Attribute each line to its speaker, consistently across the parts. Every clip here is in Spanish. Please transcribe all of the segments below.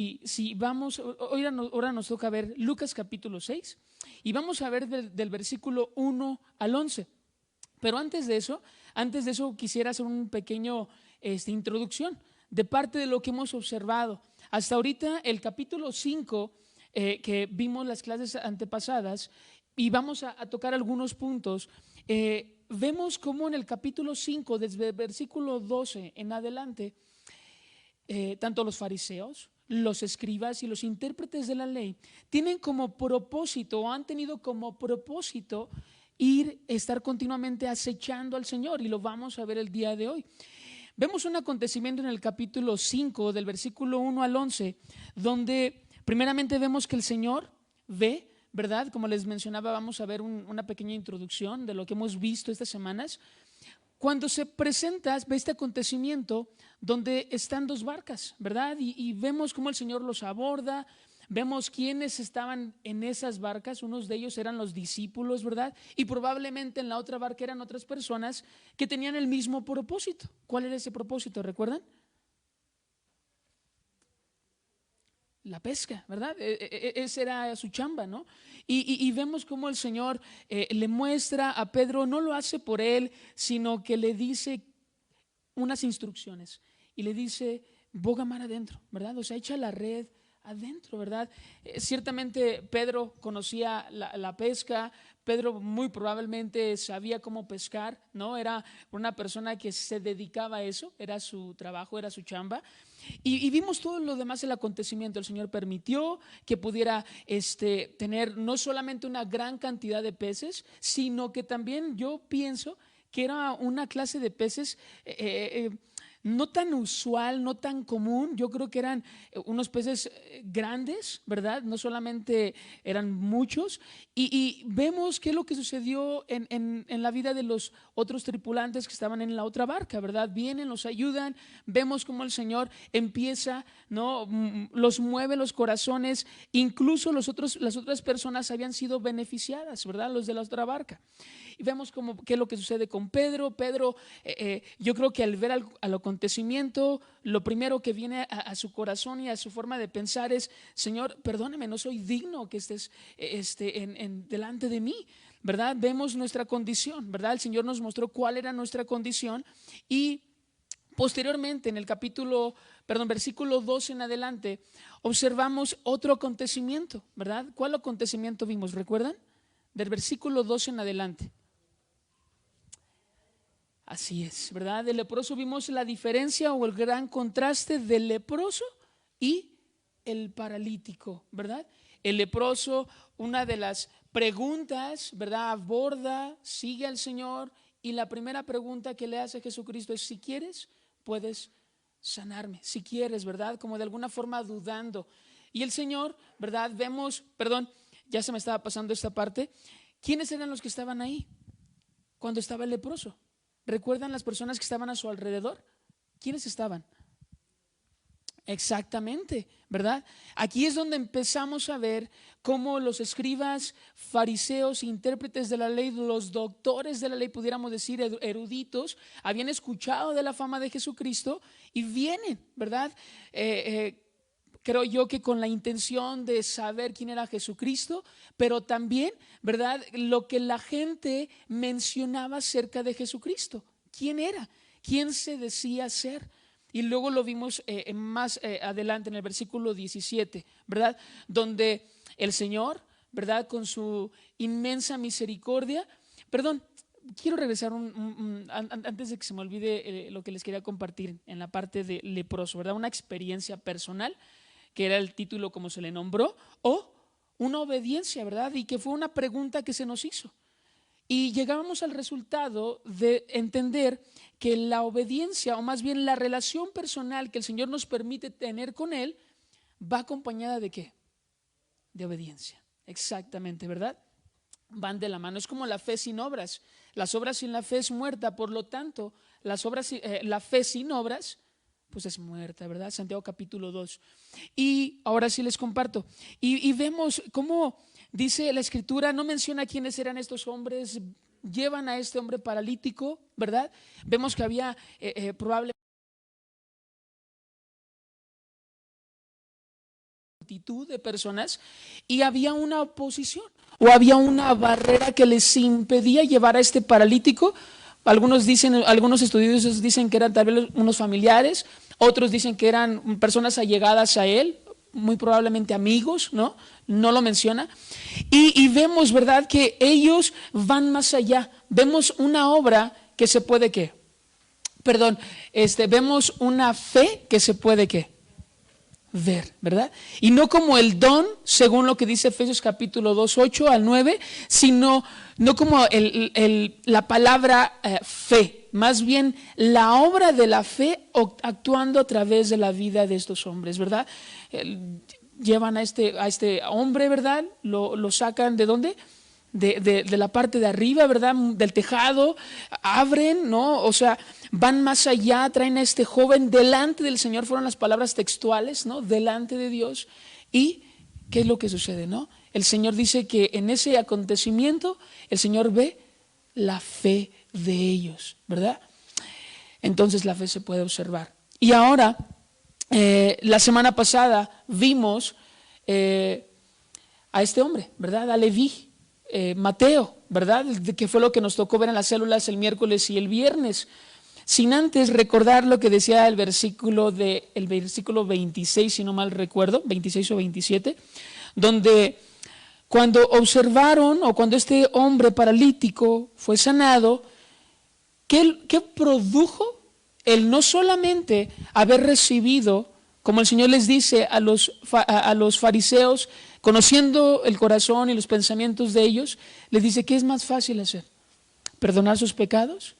Speaker 1: Y si vamos, ahora nos toca ver Lucas capítulo 6 y vamos a ver del versículo 1 al 11. Pero antes de eso quisiera hacer un pequeño introducción de parte de lo que hemos observado. Hasta ahorita el capítulo 5 que vimos las clases antepasadas y vamos a tocar algunos puntos. Vemos cómo en el capítulo 5, desde el versículo 12 en adelante, tanto los fariseos, los escribas y los intérpretes de la ley tienen como propósito o han tenido como propósito estar continuamente acechando al Señor, y lo vamos a ver el día de hoy. Vemos un acontecimiento en el capítulo 5 del versículo 1 al 11 donde primeramente vemos que el Señor ve, ¿verdad? Como les mencionaba, vamos a ver una pequeña introducción de lo que hemos visto estas semanas. Cuando se presenta, ve este acontecimiento donde están dos barcas, ¿verdad? Y vemos cómo el Señor los aborda, vemos quiénes estaban en esas barcas, unos de ellos eran los discípulos, ¿verdad? Y probablemente en la otra barca eran otras personas que tenían el mismo propósito. ¿Cuál era ese propósito? ¿Recuerdan? La pesca, ¿verdad? Esa era su chamba, ¿no? Y vemos cómo el Señor le muestra a Pedro, no lo hace por él, sino que le dice unas instrucciones y le dice, boga mar adentro, ¿verdad? O sea, echa la red adentro, ¿verdad? Ciertamente Pedro conocía la pesca, Pedro muy probablemente sabía cómo pescar, ¿no? Era una persona que se dedicaba a eso, era su trabajo, era su chamba. Y vimos todo lo demás el acontecimiento. El Señor permitió que pudiera tener no solamente una gran cantidad de peces, sino que también yo pienso que era una clase de peces no tan usual, no tan común. Yo creo que eran unos peces grandes, ¿verdad? No solamente eran muchos. Y vemos qué es lo que sucedió en la vida de los otros tripulantes que estaban en la otra barca, ¿verdad? Vienen, los ayudan, vemos cómo el Señor empieza, ¿no? Los mueve los corazones, incluso las otras personas habían sido beneficiadas, ¿verdad? Los de la otra barca. Y vemos qué es lo que sucede con Pedro. Pedro, yo creo que al ver al acontecimiento, lo primero que viene a su corazón y a su forma de pensar es, Señor, perdóname, no soy digno que estés delante de mí, ¿verdad? Vemos nuestra condición, ¿verdad? El Señor nos mostró cuál era nuestra condición y posteriormente en el versículo 12 en adelante, observamos otro acontecimiento, ¿verdad? ¿Cuál acontecimiento vimos? ¿Recuerdan? Del versículo 12 en adelante. Así es, ¿verdad? Del leproso vimos la diferencia o el gran contraste del leproso y el paralítico, ¿verdad? El leproso, una de las preguntas, ¿verdad? Aborda, sigue al Señor y la primera pregunta que le hace a Jesucristo es, si quieres, puedes sanarme, si quieres, ¿verdad? Como de alguna forma dudando. Y el Señor, ¿verdad? Vemos, perdón, ya se me estaba pasando esta parte. ¿Quiénes eran los que estaban ahí cuando estaba el leproso? ¿Recuerdan las personas que estaban a su alrededor? ¿Quiénes estaban? Exactamente, ¿verdad? Aquí es donde empezamos a ver cómo los escribas, fariseos, intérpretes de la ley, los doctores de la ley, pudiéramos decir eruditos, habían escuchado de la fama de Jesucristo y vienen, ¿verdad? Creo yo que con la intención de saber quién era Jesucristo, pero también, ¿verdad? Lo que la gente mencionaba acerca de Jesucristo. ¿Quién era? ¿Quién se decía ser? Y luego lo vimos más adelante en el versículo 17, ¿verdad? Donde el Señor, ¿verdad? Con su inmensa misericordia, perdón, quiero regresar antes de que se me olvide lo que les quería compartir en la parte de leproso, ¿verdad? Una experiencia personal, que era el título como se le nombró, o una obediencia, ¿verdad? Y que fue una pregunta que se nos hizo. Y llegábamos al resultado de entender que la obediencia, o más bien la relación personal que el Señor nos permite tener con Él, va acompañada ¿de qué? De obediencia. Exactamente, ¿verdad? Van de la mano. Es como la fe sin obras. Las obras sin la fe es muerta. Por lo tanto, la fe sin obras pues es muerta, ¿verdad? Santiago capítulo 2. Y ahora sí les comparto. Y vemos cómo dice la escritura, no menciona quiénes eran estos hombres, llevan a este hombre paralítico, ¿verdad? Vemos que había probablemente multitud de personas y había una oposición o había una barrera que les impedía llevar a este paralítico. Algunos estudiosos dicen que eran tal vez unos familiares, otros dicen que eran personas allegadas a él, muy probablemente amigos, ¿no? No lo menciona. Y vemos, ¿verdad?, que ellos van más allá. Vemos una obra que se puede, ¿qué? Vemos una fe que se puede, ¿qué? Ver, ¿verdad? Y no como el don, según lo que dice Efesios capítulo 2, 8 al 9, sino no como la palabra fe, más bien la obra de la fe actuando a través de la vida de estos hombres, ¿verdad? Llevan a este hombre, ¿verdad? Lo sacan ¿de dónde? De la parte de arriba, ¿verdad? Del tejado, abren, ¿no? O sea, van más allá, traen a este joven delante del Señor, fueron las palabras textuales, ¿no? Delante de Dios. ¿Y qué es lo que sucede, no? El Señor dice que en ese acontecimiento, el Señor ve la fe de ellos, ¿verdad? Entonces la fe se puede observar. Y ahora, la semana pasada vimos a este hombre, ¿verdad? A Leví. Mateo, ¿verdad? Que fue lo que nos tocó ver en las células el miércoles y el viernes. Sin antes recordar lo que decía el versículo 26, si no mal recuerdo, 26 o 27, donde cuando observaron o cuando este hombre paralítico fue sanado, ¿qué produjo? El no solamente haber recibido, como el Señor les dice a los fariseos, conociendo el corazón y los pensamientos de ellos, les dice, ¿qué es más fácil hacer? ¿Perdonar sus pecados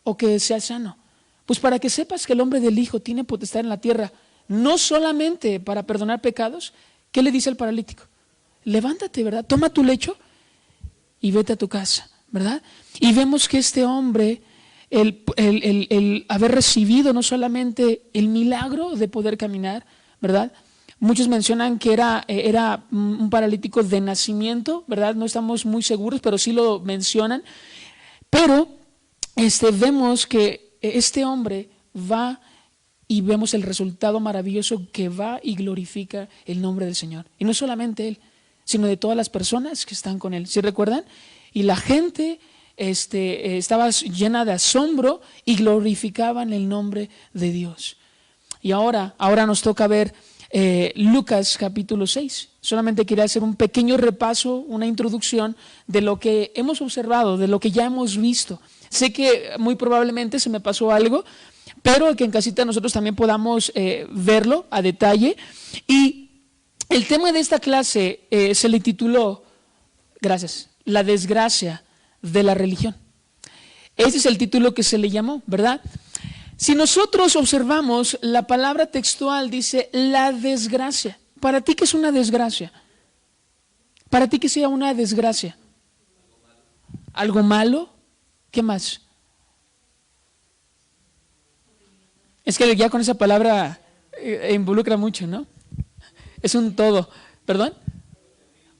Speaker 1: o que sea sano? Pues para que sepas que el hombre del Hijo tiene potestad en la tierra, no solamente para perdonar pecados. ¿Qué le dice al paralítico? Levántate, ¿verdad? Toma tu lecho y vete a tu casa, ¿verdad? Y vemos que este hombre, el haber recibido no solamente el milagro de poder caminar, ¿verdad? Muchos mencionan que era un paralítico de nacimiento, ¿verdad? No estamos muy seguros, pero sí lo mencionan. Pero vemos que este hombre va y vemos el resultado maravilloso que va y glorifica el nombre del Señor. Y no solamente él, sino de todas las personas que están con él. ¿Sí recuerdan? Y la gente estaba llena de asombro y glorificaban el nombre de Dios. Y ahora nos toca ver Lucas capítulo 6. Solamente quería hacer un pequeño repaso, una introducción de lo que hemos observado, de lo que ya hemos visto. Sé que muy probablemente se me pasó algo, pero que en casita nosotros también podamos verlo a detalle. Y el tema de esta clase se le tituló, gracias, la desgracia de la religión. Ese es el título que se le llamó, ¿verdad? Si nosotros observamos, la palabra textual dice la desgracia. ¿Para ti qué es una desgracia? ¿Para ti qué sea una desgracia? ¿Algo malo? ¿Qué más? Es que ya con esa palabra involucra mucho, ¿no? Es un todo. ¿Perdón?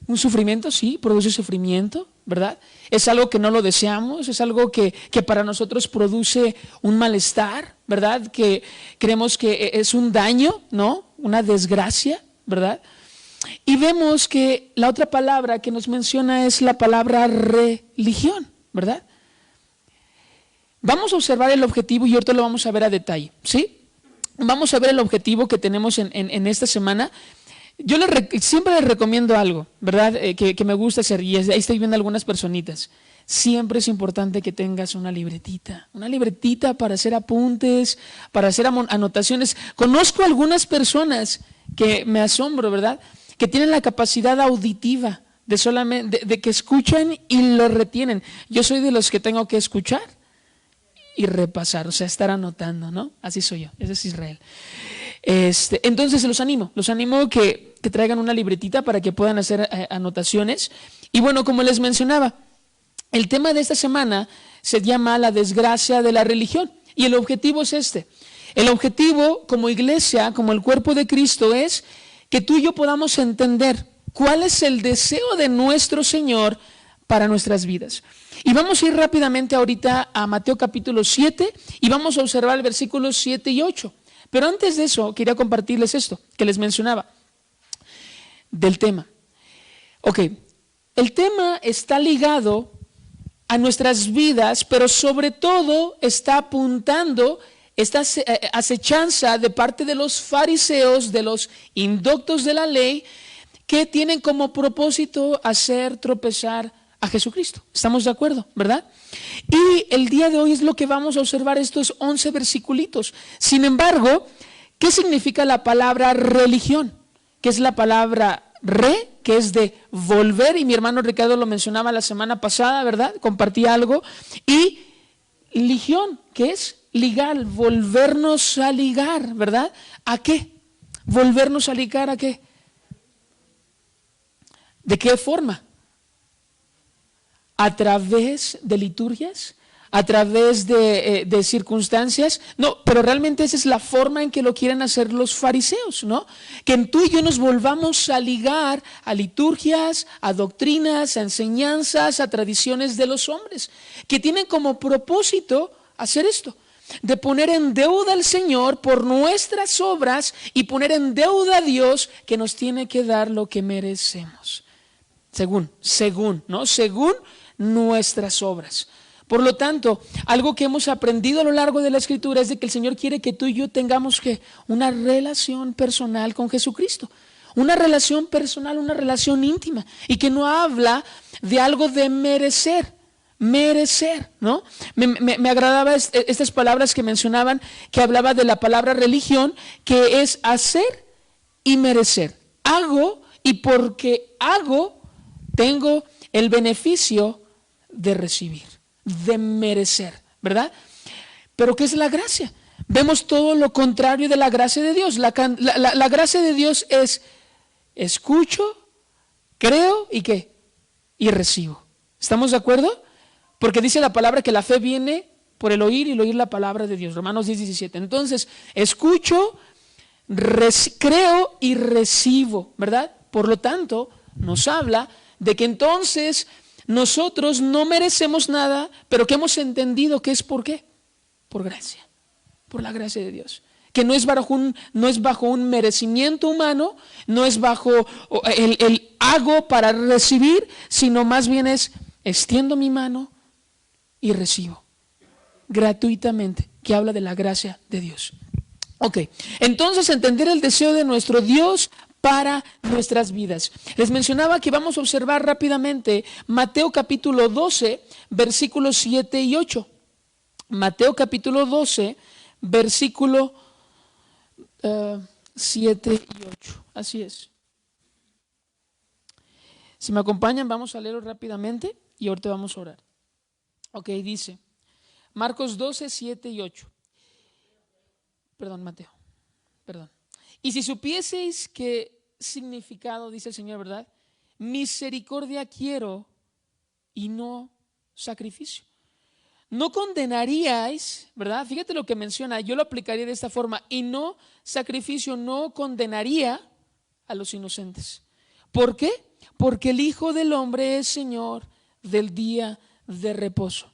Speaker 1: Un sufrimiento, sí, produce sufrimiento, ¿verdad? Es algo que no lo deseamos, es algo que para nosotros produce un malestar, ¿verdad? Que creemos que es un daño, ¿no? Una desgracia, ¿verdad? Y vemos que la otra palabra que nos menciona es la palabra religión, ¿verdad? Vamos a observar el objetivo y ahorita lo vamos a ver a detalle, ¿sí? Vamos a ver el objetivo que tenemos en esta semana. Yo siempre les recomiendo algo, ¿verdad? Que me gusta hacer, y ahí estoy viendo algunas personitas. Siempre es importante que tengas una libretita para hacer apuntes, para hacer anotaciones. Conozco algunas personas que me asombro, ¿verdad? Que tienen la capacidad auditiva de que escuchan y lo retienen. Yo soy de los que tengo que escuchar y repasar, o sea, estar anotando, ¿no? Así soy yo, ese es Israel. Entonces los animo que traigan una libretita para que puedan hacer anotaciones. Y bueno, como les mencionaba, el tema de esta semana se llama la desgracia de la religión. Y el objetivo es este. El objetivo como iglesia, como el cuerpo de Cristo, es que tú y yo podamos entender cuál es el deseo de nuestro Señor para nuestras vidas. Y vamos a ir rápidamente ahorita a Mateo capítulo 7 y vamos a observar el versículos 7 y 8. Pero antes de eso, quería compartirles esto que les mencionaba. del tema. Ok, el tema está ligado a nuestras vidas, pero sobre todo está apuntando esta acechanza de parte de los fariseos, de los indoctos de la ley, que tienen como propósito hacer tropezar a Jesucristo. ¿Estamos de acuerdo, verdad? Y el día de hoy es lo que vamos a observar, estos 11 versiculitos. Sin embargo, ¿qué significa la palabra religión? ¿Qué es la palabra que es de volver? Y mi hermano Ricardo lo mencionaba la semana pasada, ¿verdad? Compartí algo. Y ligión, que es ligar, volvernos a ligar, ¿verdad? ¿A qué? Volvernos a ligar, ¿a qué? ¿De qué forma? ¿A través de liturgias? ¿A través de circunstancias? No, pero realmente esa es la forma en que lo quieren hacer los fariseos, ¿no? Que tú y yo nos volvamos a ligar a liturgias, a doctrinas, a enseñanzas, a tradiciones de los hombres, que tienen como propósito hacer esto, de poner en deuda al Señor por nuestras obras y poner en deuda a Dios, que nos tiene que dar lo que merecemos. Según nuestras obras. Por lo tanto, algo que hemos aprendido a lo largo de la Escritura es de que el Señor quiere que tú y yo tengamos una relación personal con Jesucristo. Una relación personal, una relación íntima. Y que no habla de algo de merecer, ¿no? Me agradaba estas palabras que mencionaban, que hablaba de la palabra religión, que es hacer y merecer. Hago, y porque hago, tengo el beneficio de recibir, de merecer, ¿verdad? Pero ¿qué es la gracia? Vemos todo lo contrario de la gracia de Dios. La gracia de Dios es escucho, creo y ¿qué? Y recibo. ¿Estamos de acuerdo? Porque dice la palabra que la fe viene por el oír y el oír la palabra de Dios. Romanos 10:17. Entonces, escucho, creo y recibo, ¿verdad? Por lo tanto, nos habla de que entonces nosotros no merecemos nada, pero que hemos entendido que es ¿por qué? Por gracia, por la gracia de Dios. Que no es bajo un merecimiento humano, no es bajo el hago para recibir, sino más bien es extiendo mi mano y recibo gratuitamente, que habla de la gracia de Dios. Ok, entonces entender el deseo de nuestro Dios para nuestras vidas. Les mencionaba que vamos a observar rápidamente Mateo capítulo 12, versículos 7 y 8. Mateo capítulo 12, versículo 7 y 8. Así es. Si me acompañan, vamos a leerlo rápidamente y ahorita vamos a orar. Ok, dice Marcos 12, 7 y 8. Perdón, Mateo. Perdón. Y si supieseis qué significado, dice el Señor, ¿verdad? Misericordia quiero y no sacrificio. No condenaríais, ¿verdad? Fíjate lo que menciona, yo lo aplicaría de esta forma, y no sacrificio, no condenaría a los inocentes. ¿Por qué? Porque el Hijo del Hombre es Señor del día de reposo.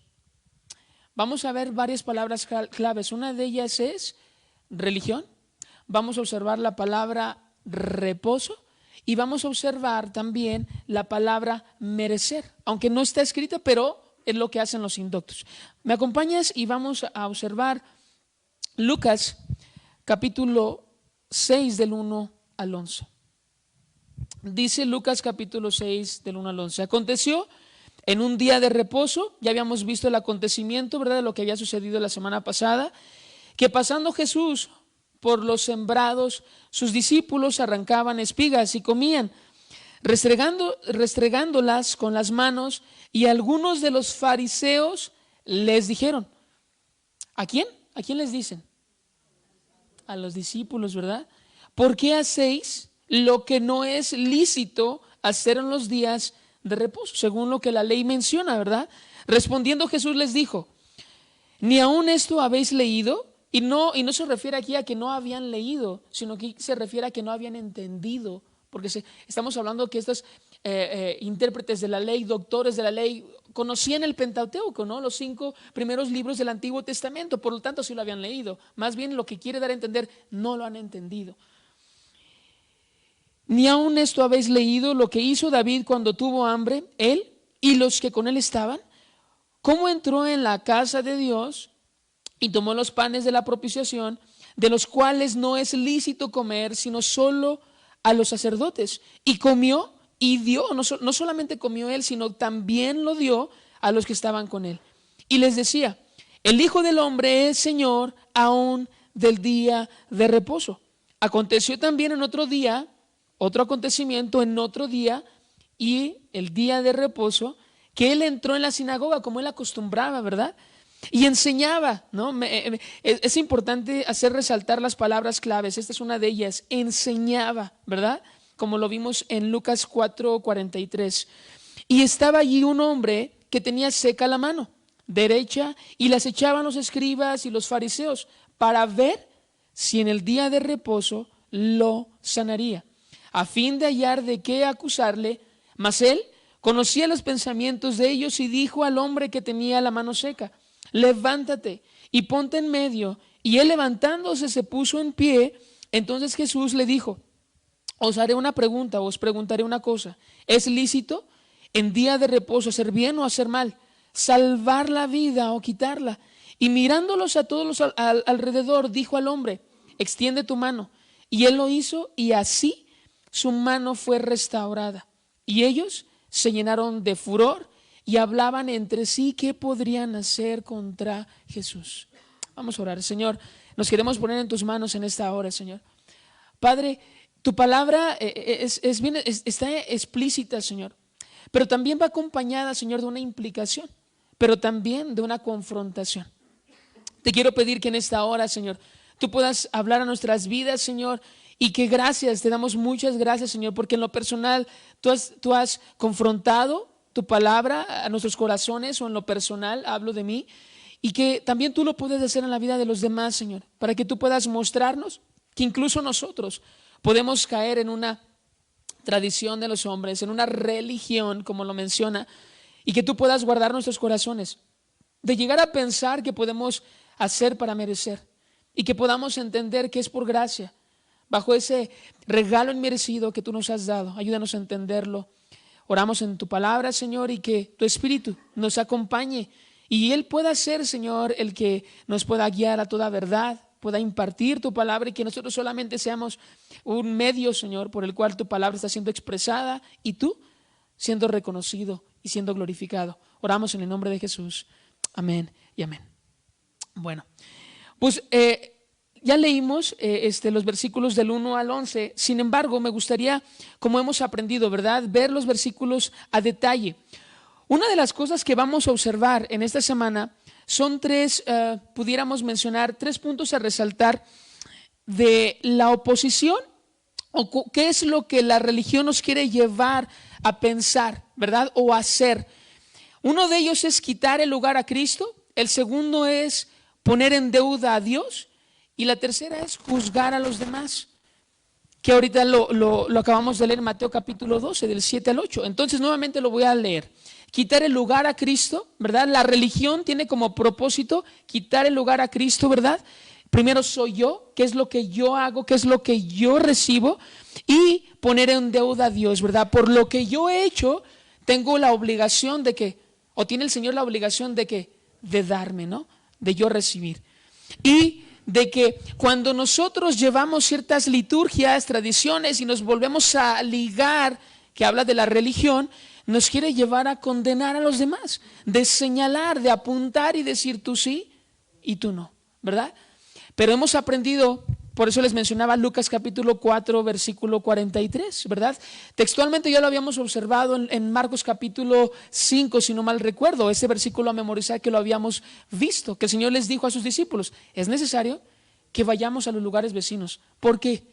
Speaker 1: Vamos a ver varias palabras claves. Una de ellas es religión. Vamos a observar la palabra reposo y vamos a observar también la palabra merecer, aunque no está escrita, pero es lo que hacen los indoctos. ¿Me acompañas? Y vamos a observar Lucas capítulo 6 del 1 al 11. Dice Lucas capítulo 6 del 1 al 11. Aconteció en un día de reposo, ya habíamos visto el acontecimiento, ¿verdad?, de lo que había sucedido la semana pasada, que pasando Jesús por los sembrados, sus discípulos arrancaban espigas y comían, restregándolas con las manos, y algunos de los fariseos les dijeron, ¿a quién? ¿A quién les dicen? A los discípulos, ¿verdad? ¿Por qué hacéis lo que no es lícito hacer en los días de reposo, según lo que la ley menciona, ¿verdad? Respondiendo Jesús les dijo, ¿ni aún esto habéis leído? Y no se refiere aquí a que no habían leído, sino que se refiere a que no habían entendido, porque estamos hablando que estos intérpretes de la ley, doctores de la ley, conocían el Pentateuco, ¿no? Los 5 primeros libros del Antiguo Testamento, por lo tanto sí lo habían leído. Más bien lo que quiere dar a entender, no lo han entendido. Ni aun esto habéis leído lo que hizo David cuando tuvo hambre, él y los que con él estaban, cómo entró en la casa de Dios y tomó los panes de la propiciación, de los cuales no es lícito comer, sino solo a los sacerdotes. Y comió y dio, no solamente comió él, sino también lo dio a los que estaban con él. Y les decía, el Hijo del Hombre es Señor aún del día de reposo. Aconteció también en otro día, otro acontecimiento en otro día, y el día de reposo, que él entró en la sinagoga como él acostumbraba, ¿verdad? Y enseñaba, ¿no? Es importante hacer resaltar las palabras claves. Esta es una de ellas, enseñaba, ¿verdad? Como lo vimos en Lucas 4:43. Y estaba allí un hombre que tenía seca la mano derecha, y las echaban los escribas y los fariseos para ver si en el día de reposo lo sanaría, a fin de hallar de qué acusarle. Mas él conocía los pensamientos de ellos y dijo al hombre que tenía la mano seca, levántate y ponte en medio. Y él, levantándose, se puso en pie. Entonces Jesús le dijo, os haré una pregunta, os preguntaré una cosa. ¿Es lícito en día de reposo hacer bien o hacer mal? ¿Salvar la vida o quitarla? Y mirándolos a todos los alrededor, dijo al hombre, extiende tu mano. Y él lo hizo, y así su mano fue restaurada. Y ellos se llenaron de furor y hablaban entre sí qué podrían hacer contra Jesús. Vamos a orar. Señor, nos queremos poner en tus manos en esta hora, Señor. Padre, tu palabra está explícita, Señor, pero también va acompañada, Señor, de una implicación, pero también de una confrontación. Te quiero pedir que en esta hora, Señor, tú puedas hablar a nuestras vidas, Señor, y que gracias, te damos muchas gracias, Señor, porque en lo personal tú has confrontado tu palabra a nuestros corazones, o en lo personal, hablo de mí, y que también tú lo puedes hacer en la vida de los demás, Señor, para que tú puedas mostrarnos que incluso nosotros podemos caer en una tradición de los hombres, en una religión, como lo menciona, y que tú puedas guardar nuestros corazones de llegar a pensar que podemos hacer para merecer, y que podamos entender que es por gracia, bajo ese regalo inmerecido que tú nos has dado. Ayúdanos a entenderlo. Oramos en tu palabra, Señor, y que tu Espíritu nos acompañe y Él pueda ser, Señor, el que nos pueda guiar a toda verdad, pueda impartir tu palabra, y que nosotros solamente seamos un medio, Señor, por el cual tu palabra está siendo expresada y tú siendo reconocido y siendo glorificado. Oramos en el nombre de Jesús. Amén y amén. Bueno, pues ya leímos los versículos del 1 al 11. Sin embargo, me gustaría, como hemos aprendido, ¿verdad?, ver los versículos a detalle. Una de las cosas que vamos a observar en esta semana son pudiéramos mencionar 3 puntos a resaltar de la oposición, o qué es lo que la religión nos quiere llevar a pensar, ¿verdad?, o a hacer. Uno de ellos es quitar el lugar a Cristo, el segundo es poner en deuda a Dios, y la tercera es juzgar a los demás, que ahorita lo acabamos de leer en Mateo capítulo 12, del 7 al 8. Entonces nuevamente lo voy a leer. Quitar el lugar a Cristo, ¿verdad? La religión tiene como propósito quitar el lugar a Cristo, ¿verdad? Primero soy yo, qué es lo que yo hago, qué es lo que yo recibo, y poner en deuda a Dios, ¿verdad? Por lo que yo he hecho, tengo la obligación de que, o tiene el Señor la obligación de que, de darme, ¿no? De yo recibir. Y de que cuando nosotros llevamos ciertas liturgias, tradiciones, y nos volvemos a ligar, que habla de la religión, nos quiere llevar a condenar a los demás, de señalar, de apuntar y decir tú sí y tú no, ¿verdad? Pero hemos aprendido, por eso les mencionaba Lucas capítulo 4, versículo 43, ¿verdad? Textualmente ya lo habíamos observado en Marcos capítulo 5, si no mal recuerdo, ese versículo a memorizar que lo habíamos visto, que el Señor les dijo a sus discípulos, es necesario que vayamos a los lugares vecinos. ¿Por qué?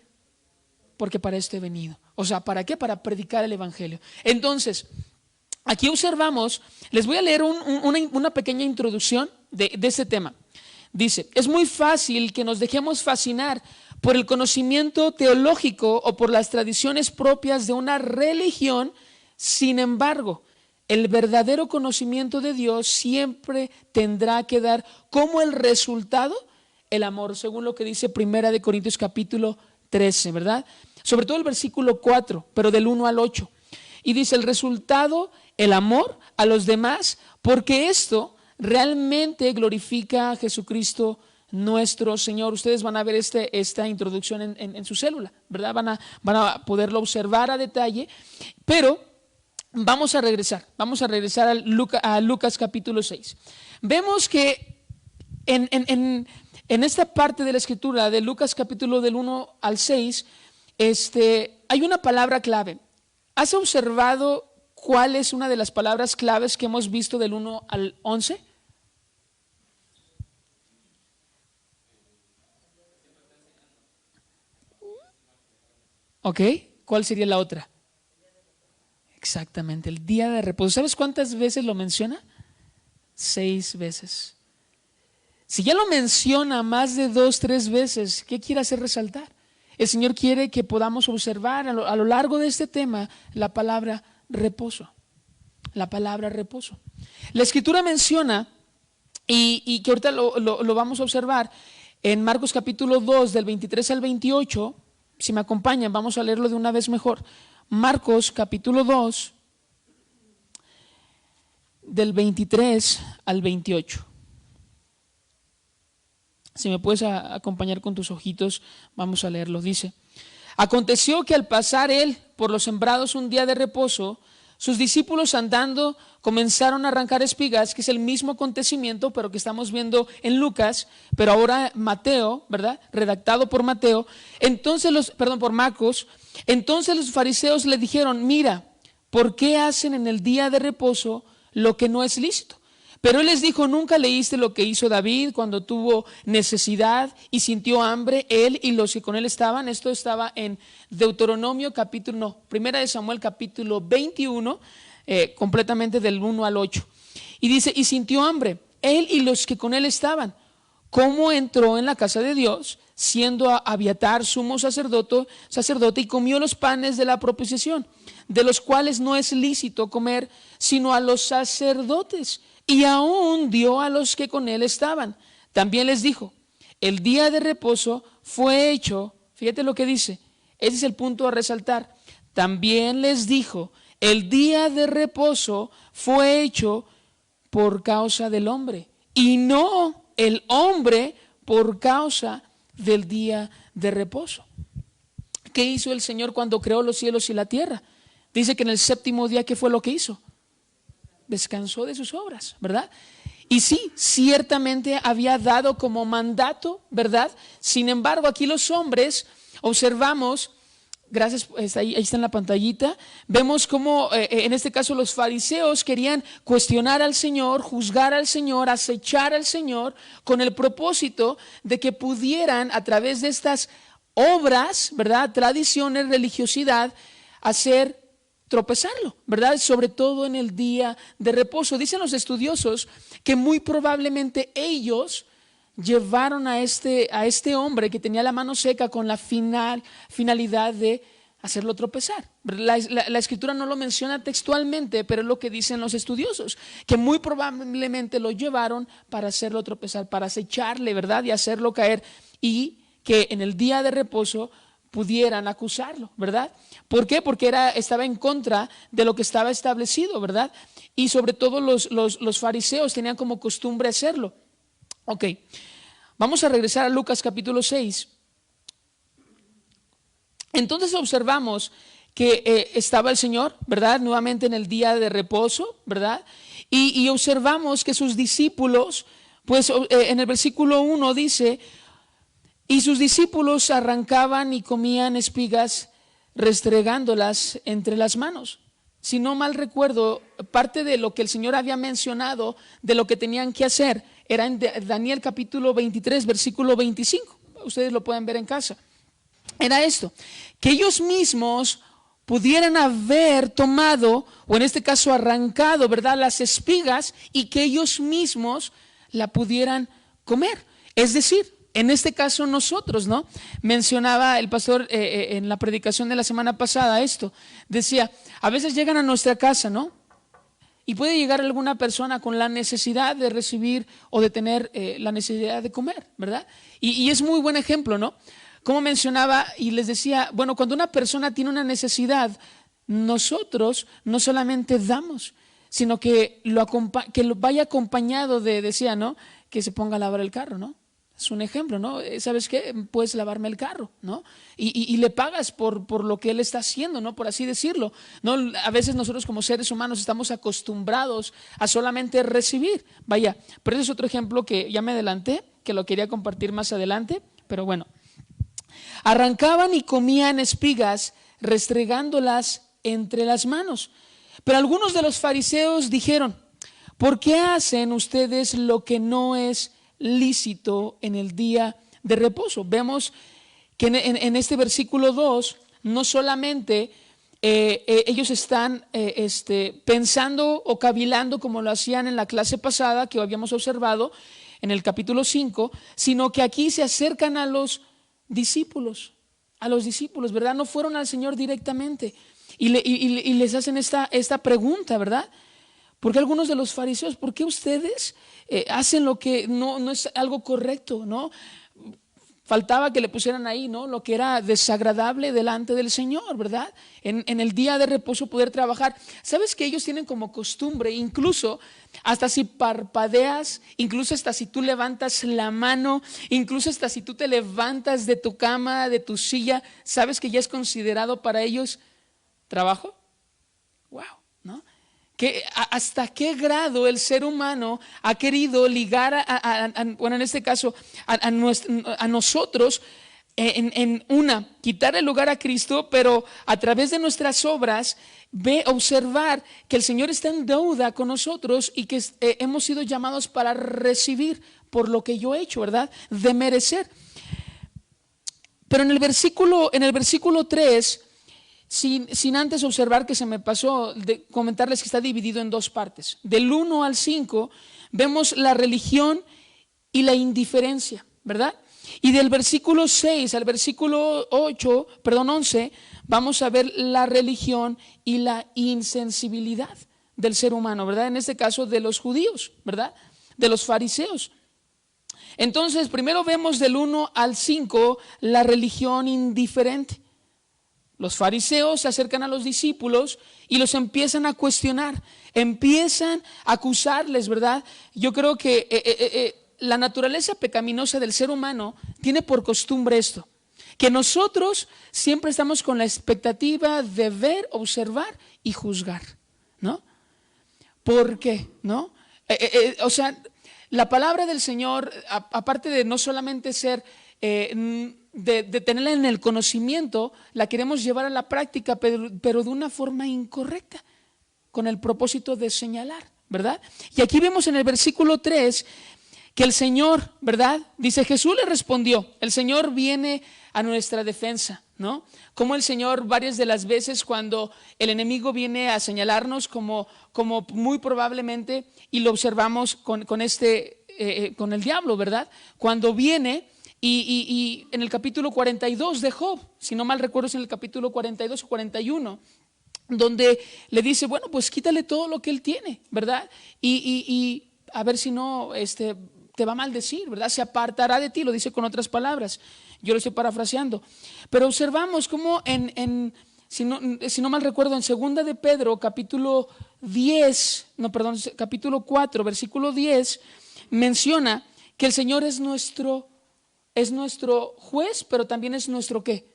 Speaker 1: Porque para esto he venido. O sea, ¿para qué? Para predicar el evangelio. Entonces, aquí observamos, les voy a leer una pequeña introducción de este tema. Dice, es muy fácil que nos dejemos fascinar por el conocimiento teológico o por las tradiciones propias de una religión. Sin embargo, el verdadero conocimiento de Dios siempre tendrá que dar como el resultado el amor, según lo que dice Primera de Corintios capítulo 13, ¿verdad? sobre todo el versículo 4, pero del 1 al 8. Y dice, el resultado, el amor a los demás, porque esto realmente glorifica a Jesucristo nuestro Señor. Ustedes van a ver esta introducción en su célula, ¿verdad? Van a poderlo observar a detalle, pero vamos a regresar a Lucas capítulo 6. Vemos que en esta parte de la escritura de Lucas capítulo del 1 al 6, hay una palabra clave. ¿Has observado cuál es una de las palabras claves que hemos visto del 1 al 11? ¿Ok? ¿Cuál sería la otra? Exactamente, el día de reposo. ¿Sabes cuántas veces lo menciona? 6 veces. Si ya lo menciona más de 2, 3 veces, ¿qué quiere hacer resaltar? El Señor quiere que podamos observar a lo largo de este tema la palabra reposo. La palabra reposo. La Escritura menciona, y que ahorita lo vamos a observar, en Marcos capítulo 2, del 23 al 28, si me acompañan, vamos a leerlo de una vez mejor. Marcos capítulo 2, del 23 al 28. Si me puedes acompañar con tus ojitos, vamos a leerlo. Dice, aconteció que al pasar él por los sembrados un día de reposo, sus discípulos andando comenzaron a arrancar espigas, que es el mismo acontecimiento, pero que estamos viendo en Lucas, pero ahora Mateo, ¿verdad? Redactado por Mateo. Entonces por Marcos. Entonces los fariseos le dijeron, mira, ¿por qué hacen en el día de reposo lo que no es lícito? Pero él les dijo, ¿nunca leíste lo que hizo David cuando tuvo necesidad y sintió hambre, él y los que con él estaban? Esto estaba en Deuteronomio Primera de Samuel capítulo 21, completamente del 1 al 8. Y dice, y sintió hambre, él y los que con él estaban. ¿Cómo entró en la casa de Dios, siendo Abiatar sumo sacerdote, y comió los panes de la proposición, de los cuales no es lícito comer, sino a los sacerdotes? Y aún dio a los que con él estaban. También les dijo, el día de reposo fue hecho, fíjate lo que dice, ese es el punto a resaltar. También les dijo, el día de reposo fue hecho por causa del hombre, y no el hombre por causa del día de reposo. ¿Qué hizo el Señor cuando creó los cielos y la tierra? Dice que en el séptimo día, ¿qué fue lo que hizo? Descansó de sus obras, ¿verdad? Y sí, ciertamente había dado como mandato, ¿verdad? Sin embargo, aquí los hombres observamos, gracias, ahí está en la pantallita, vemos cómo en este caso los fariseos querían cuestionar al Señor, juzgar al Señor, acechar al Señor, con el propósito de que pudieran a través de estas obras, ¿verdad? Tradiciones, religiosidad, hacer tropezarlo, ¿verdad? Sobre todo en el día de reposo. Dicen los estudiosos que muy probablemente ellos llevaron a este hombre que tenía la mano seca con la finalidad de hacerlo tropezar. La escritura no lo menciona textualmente, pero es lo que dicen los estudiosos, que muy probablemente lo llevaron para hacerlo tropezar, para acecharle, ¿verdad? Y hacerlo caer, y que en el día de reposo pudieran acusarlo, ¿verdad? ¿Por qué? Porque estaba en contra de lo que estaba establecido, ¿verdad? Y sobre todo los fariseos tenían como costumbre hacerlo. Ok, vamos a regresar a Lucas capítulo 6. Entonces observamos que estaba el Señor, ¿verdad? Nuevamente en el día de reposo, ¿verdad? Y observamos que sus discípulos, pues en el versículo 1 dice, y sus discípulos arrancaban y comían espigas restregándolas entre las manos. Si no mal recuerdo, parte de lo que el Señor había mencionado de lo que tenían que hacer era en Daniel capítulo 23, versículo 25. Ustedes lo pueden ver en casa. Era esto, que ellos mismos pudieran haber tomado, o en este caso arrancado, ¿verdad?, las espigas, y que ellos mismos la pudieran comer. Es decir, en este caso nosotros, ¿no? Mencionaba el pastor en la predicación de la semana pasada esto. Decía, a veces llegan a nuestra casa, ¿no? Y puede llegar alguna persona con la necesidad de recibir o de tener la necesidad de comer, ¿verdad? Y es muy buen ejemplo, ¿no? Como mencionaba y les decía, bueno, cuando una persona tiene una necesidad, nosotros no solamente damos, sino que lo vaya acompañado de, decía, ¿no? Que se ponga a lavar el carro, ¿no? Es un ejemplo, ¿no? ¿Sabes qué? Puedes lavarme el carro, ¿no? Y le pagas por lo que él está haciendo, ¿no? Por así decirlo, ¿no? A veces nosotros como seres humanos estamos acostumbrados a solamente recibir. Vaya, pero ese es otro ejemplo que ya me adelanté, que lo quería compartir más adelante, pero bueno. Arrancaban y comían espigas, restregándolas entre las manos. Pero algunos de los fariseos dijeron, ¿por qué hacen ustedes lo que no es lícito en el día de reposo? Vemos que en este versículo 2 no solamente ellos están pensando o cavilando como lo hacían en la clase pasada que habíamos observado en el capítulo 5, sino que aquí se acercan a los discípulos, ¿verdad? No fueron al Señor directamente y les hacen esta pregunta, ¿verdad? Porque algunos de los fariseos, ¿por qué ustedes hacen lo que no es algo correcto, ¿no? Faltaba que le pusieran ahí, ¿no? Lo que era desagradable delante del Señor, ¿verdad? En el día de reposo poder trabajar. ¿Sabes que ellos tienen como costumbre, incluso hasta si parpadeas, incluso hasta si tú levantas la mano, incluso hasta si tú te levantas de tu cama, de tu silla, ¿sabes que ya es considerado para ellos trabajo? Wow, ¿no? ¿Hasta qué grado el ser humano ha querido ligar bueno, en este caso a nosotros quitar el lugar a Cristo, pero a través de nuestras obras observar que el Señor está en deuda con nosotros y que hemos sido llamados para recibir por lo que yo he hecho, ¿verdad? De merecer. Pero en el versículo 3, sin antes observar que se me pasó de comentarles que está dividido en dos partes. Del 1 al 5 vemos la religión y la indiferencia, ¿verdad? Y del versículo 6 al versículo 11, vamos a ver la religión y la insensibilidad del ser humano, ¿verdad? En este caso de los judíos, ¿verdad? De los fariseos. Entonces, primero vemos del 1 al 5 la religión indiferente. Los fariseos se acercan a los discípulos y los empiezan a cuestionar, empiezan a acusarles, ¿verdad? Yo creo que la naturaleza pecaminosa del ser humano tiene por costumbre esto, que nosotros siempre estamos con la expectativa de ver, observar y juzgar, ¿no? ¿Por qué? ¿No? O sea, la palabra del Señor, aparte de no solamente ser de tenerla en el conocimiento, la queremos llevar a la práctica, pero de una forma incorrecta, con el propósito de señalar, ¿verdad? Y aquí vemos en el versículo 3 que el Señor, ¿verdad? Dice, Jesús le respondió, el Señor viene a nuestra defensa, ¿no? Como el Señor varias de las veces cuando el enemigo viene a señalarnos, como muy probablemente, y lo observamos con el diablo, ¿verdad? Cuando viene y en el capítulo 42 de Job, si no mal recuerdo es en el capítulo 42 o 41, donde le dice, bueno, pues quítale todo lo que él tiene, ¿verdad? Y a ver si no te va a maldecir, ¿verdad? Se apartará de ti, lo dice con otras palabras. Yo lo estoy parafraseando. Pero observamos cómo si no mal recuerdo, en segunda de Pedro, capítulo 4, versículo 10, menciona que el Señor es nuestro juez, pero también es nuestro ¿qué?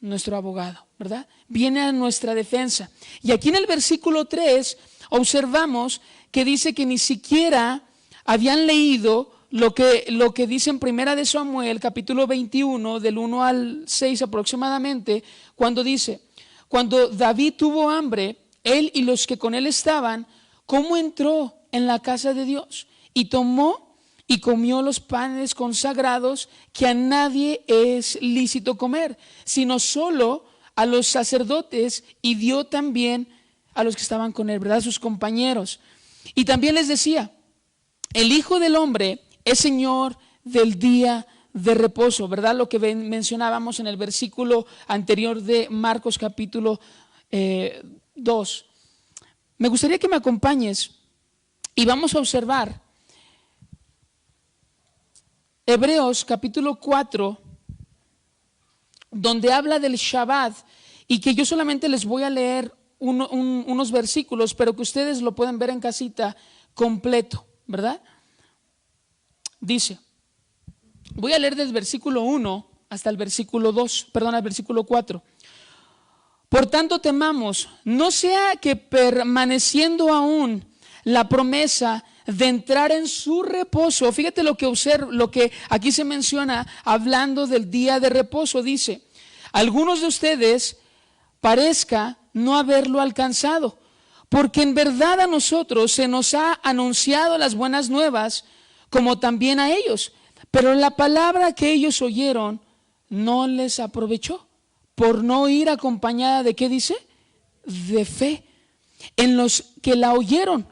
Speaker 1: Nuestro abogado, ¿verdad? Viene a nuestra defensa. Y aquí en el versículo 3 observamos que dice que ni siquiera habían leído lo que dice en Primera de Samuel, capítulo 21, del 1 al 6 aproximadamente, cuando dice, cuando David tuvo hambre, él y los que con él estaban, ¿cómo entró en la casa de Dios? Y tomó y comió los panes consagrados que a nadie es lícito comer, sino solo a los sacerdotes, y dio también a los que estaban con él, ¿verdad? Sus compañeros. Y también les decía, el Hijo del Hombre es Señor del día de reposo, ¿verdad? Lo que mencionábamos en el versículo anterior de Marcos capítulo 2. Me gustaría que me acompañes y vamos a observar Hebreos capítulo 4, donde habla del Shabbat, y que yo solamente les voy a leer unos versículos, pero que ustedes lo pueden ver en casita completo, ¿verdad? Dice, voy a leer del versículo 1 hasta el versículo 2, perdón, al versículo 4. Por tanto temamos, no sea que permaneciendo aún la promesa de entrar en su reposo, fíjate lo que observo, lo que aquí se menciona hablando del día de reposo, dice, algunos de ustedes parezca no haberlo alcanzado, porque en verdad a nosotros se nos ha anunciado las buenas nuevas, como también a ellos, pero la palabra que ellos oyeron no les aprovechó, por no ir acompañada de, ¿qué dice? De fe, en los que la oyeron.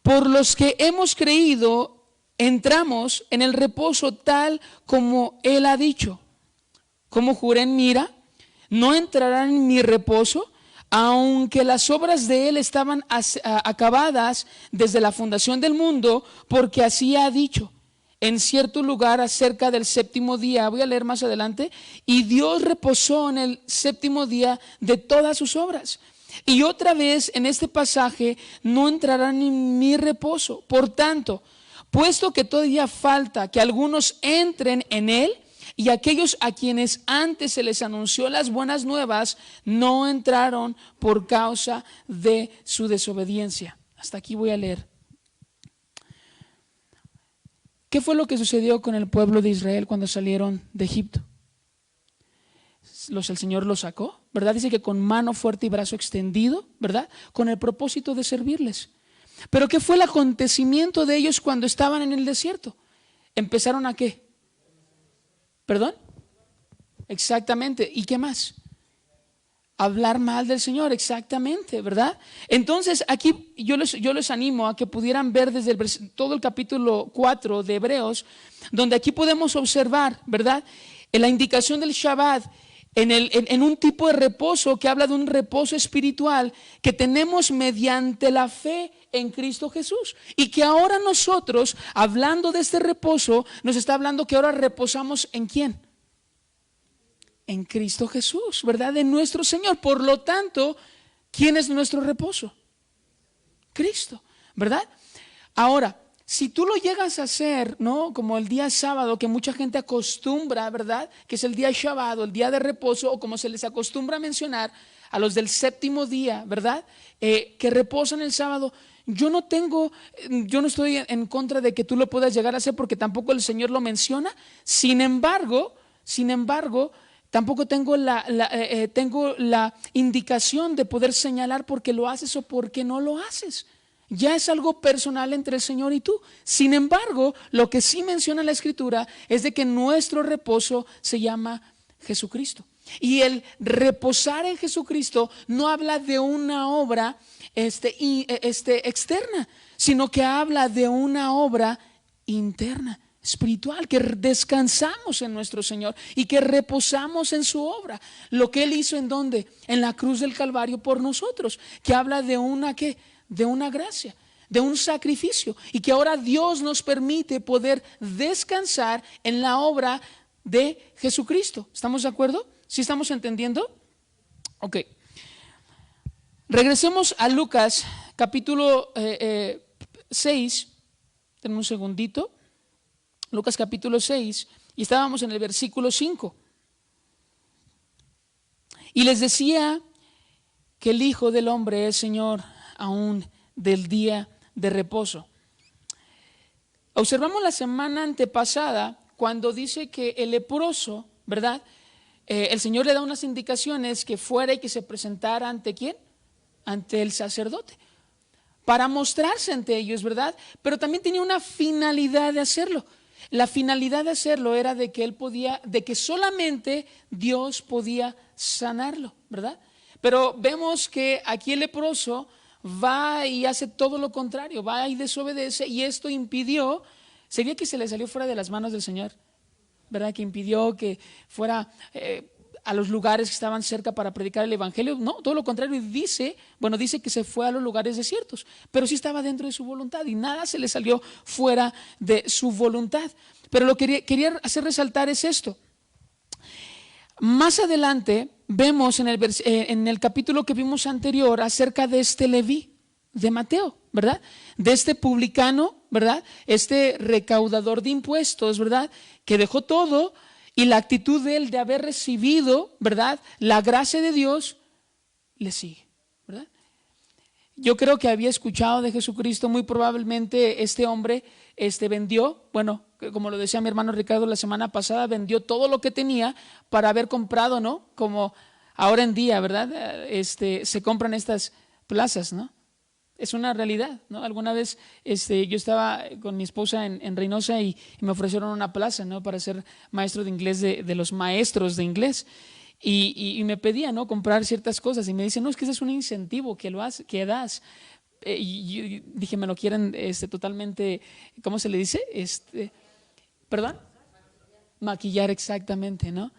Speaker 1: Por los que hemos creído, entramos en el reposo tal como Él ha dicho. Como juré en mi ira, no entrarán en mi reposo, aunque las obras de Él estaban acabadas desde la fundación del mundo, porque así ha dicho. En cierto lugar acerca del séptimo día, voy a leer más adelante, y Dios reposó en el séptimo día de todas sus obras. Y otra vez en este pasaje, no entrarán en mi reposo. Por tanto, puesto que todavía falta que algunos entren en él, y aquellos a quienes antes se les anunció las buenas nuevas, no entraron por causa de su desobediencia. Hasta aquí voy a leer. ¿Qué fue lo que sucedió con el pueblo de Israel cuando salieron de Egipto? El Señor los sacó, ¿verdad? Dice que con mano fuerte y brazo extendido, ¿verdad? Con el propósito de servirles. Pero ¿qué fue el acontecimiento de ellos cuando estaban en el desierto? ¿Empezaron a qué? ¿Perdón? Exactamente. ¿Y qué más? Hablar mal del Señor, exactamente, ¿verdad? Entonces aquí yo les animo a que pudieran ver desde todo el capítulo 4 de Hebreos, donde aquí podemos observar, ¿verdad? En la indicación del Shabbat, en un tipo de reposo que habla de un reposo espiritual que tenemos mediante la fe en Cristo Jesús, y que ahora nosotros, hablando de este reposo, nos está hablando que ahora reposamos ¿en quién? En Cristo Jesús, ¿verdad? En nuestro Señor. Por lo tanto, ¿quién es nuestro reposo? Cristo, ¿verdad? Ahora, si tú lo llegas a hacer, ¿no? Como el día sábado, que mucha gente acostumbra, ¿verdad? Que es el día Shabbat, el día de reposo, o como se les acostumbra a mencionar a los del séptimo día, ¿verdad? Que reposan el sábado. Yo no estoy en contra de que tú lo puedas llegar a hacer, porque tampoco el Señor lo menciona. Sin embargo, tampoco tengo la indicación de poder señalar por qué lo haces o por qué no lo haces. Ya es algo personal entre el Señor y tú. Sin embargo, lo que sí menciona la Escritura es de que nuestro reposo se llama Jesucristo. Y el reposar en Jesucristo no habla de una obra externa, sino que habla de una obra interna, espiritual, que descansamos en nuestro Señor y que reposamos en su obra. Lo que Él hizo, ¿en dónde? En la cruz del Calvario por nosotros, que habla de una ¿qué? De una gracia, de un sacrificio, y que ahora Dios nos permite poder descansar en la obra de Jesucristo. ¿Estamos de acuerdo? ¿Sí estamos entendiendo? Ok. Regresemos a Lucas capítulo 6. Denme un segundito. Lucas capítulo 6, y estábamos en el versículo 5. Y les decía que el Hijo del Hombre es Señor aún del día de reposo. Observamos la semana antepasada cuando dice que el leproso, ¿verdad? El Señor le da unas indicaciones que fuera y que se presentara ¿ante quién? Ante el sacerdote, para mostrarse ante ellos, ¿verdad? Pero también tenía una finalidad de hacerlo. La finalidad de hacerlo era de que solamente Dios podía sanarlo, ¿verdad? Pero vemos que aquí el leproso va y hace todo lo contrario, va y desobedece, y esto impidió, sería que se le salió fuera de las manos del Señor, ¿verdad? Que impidió que fuera a los lugares que estaban cerca para predicar el evangelio. No, todo lo contrario, dice que se fue a los lugares desiertos, pero sí estaba dentro de su voluntad y nada se le salió fuera de su voluntad. Pero lo que quería hacer resaltar es esto. Más adelante vemos en el capítulo que vimos anterior acerca de este Leví, de Mateo, ¿verdad? De este publicano, ¿verdad? Este recaudador de impuestos, ¿verdad? Que dejó todo y la actitud de él de haber recibido, ¿verdad? La gracia de Dios, le sigue, ¿verdad? Yo creo que había escuchado de Jesucristo, muy probablemente este hombre vendió, bueno, como lo decía mi hermano Ricardo la semana pasada, vendió todo lo que tenía para haber comprado, ¿no? Como ahora en día, ¿verdad? Se compran estas plazas, ¿no? Es una realidad, ¿no? Alguna vez yo estaba con mi esposa en Reynosa y me ofrecieron una plaza, ¿no? Para ser maestro de inglés de los maestros de inglés. Y me pedía, ¿no? Comprar ciertas cosas y me dice, no, es que ese es un incentivo que que das. Y yo dije, me lo quieren totalmente, ¿cómo se le dice? ¿Perdón? Maquillar exactamente, ¿no?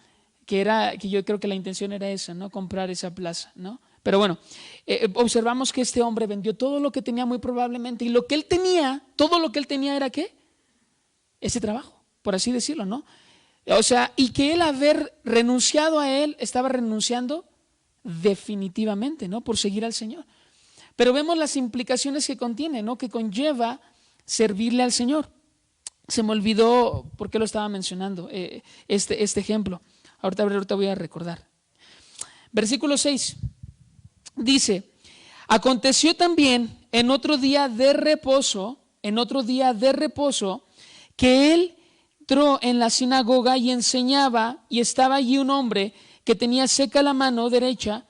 Speaker 1: Que yo creo que la intención era esa, ¿no? Comprar esa plaza, ¿no? Pero bueno, observamos que este hombre vendió todo lo que tenía muy probablemente y lo que él tenía, todo lo que él tenía era ¿qué? Ese trabajo, por así decirlo, ¿no? O sea, y que él haber renunciado a él, estaba renunciando definitivamente, ¿no? Por seguir al Señor. Pero vemos las implicaciones que contiene, ¿no? Que conlleva servirle al Señor. Se me olvidó por qué lo estaba mencionando, este ejemplo. Ahorita voy a recordar. Versículo 6 dice, aconteció también en otro día de reposo, que él entró en la sinagoga y enseñaba, y estaba allí un hombre que tenía seca la mano derecha,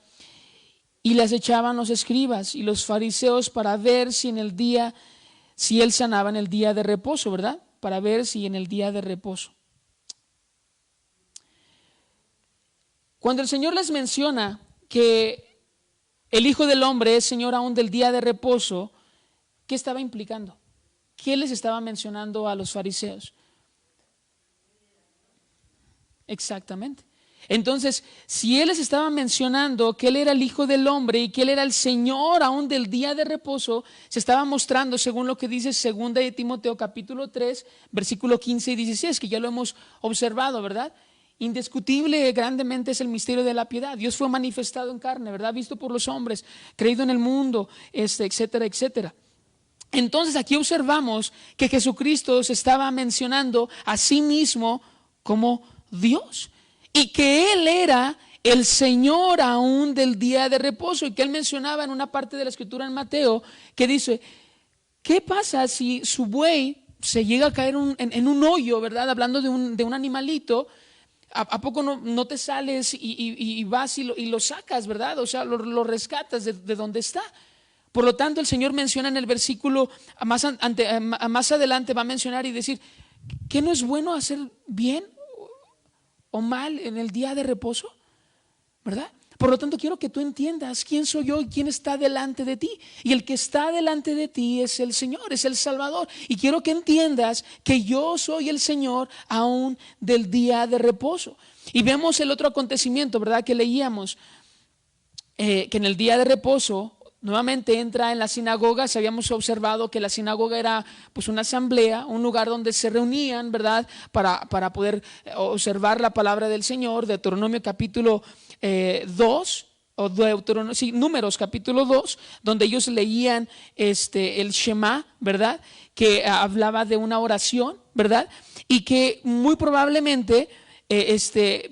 Speaker 1: y las echaban los escribas y los fariseos para ver si él sanaba en el día de reposo, ¿verdad? Para ver si en el día de reposo. Cuando el Señor les menciona que el Hijo del Hombre es Señor aún del día de reposo, ¿qué estaba implicando? ¿Qué les estaba mencionando a los fariseos? Exactamente. Entonces, si Él les estaba mencionando que Él era el Hijo del Hombre y que Él era el Señor aún del día de reposo, se estaba mostrando según lo que dice 2 de Timoteo capítulo 3, versículo 15 y 16, que ya lo hemos observado, ¿verdad? Indiscutible, grandemente es el misterio de la piedad. Dios fue manifestado en carne, ¿verdad? Visto por los hombres, creído en el mundo, etcétera, etcétera. Entonces aquí observamos que Jesucristo se estaba mencionando a sí mismo como Dios y que Él era el Señor aún del día de reposo, y que Él mencionaba en una parte de la escritura en Mateo que dice, ¿qué pasa si su buey se llega a caer en un hoyo, ¿verdad? Hablando de un animalito. ¿A poco no te sales y vas y lo sacas, ¿verdad? O sea, lo rescatas de donde está. Por lo tanto, el Señor menciona en el versículo, más adelante va a mencionar y decir, ¿qué no es bueno hacer bien o mal en el día de reposo? ¿Verdad? Por lo tanto, quiero que tú entiendas quién soy yo y quién está delante de ti. Y el que está delante de ti es el Señor, es el Salvador. Y quiero que entiendas que yo soy el Señor aún del día de reposo. Y vemos el otro acontecimiento, ¿verdad? Que leíamos, que en el día de reposo nuevamente entra en la sinagoga. Se habíamos observado que la sinagoga era pues una asamblea, un lugar donde se reunían, ¿verdad? Para poder observar la palabra del Señor. Deuteronomio capítulo 2, o Números capítulo 2, donde ellos leían el Shema, ¿verdad? Que hablaba de una oración, ¿verdad? Y que muy probablemente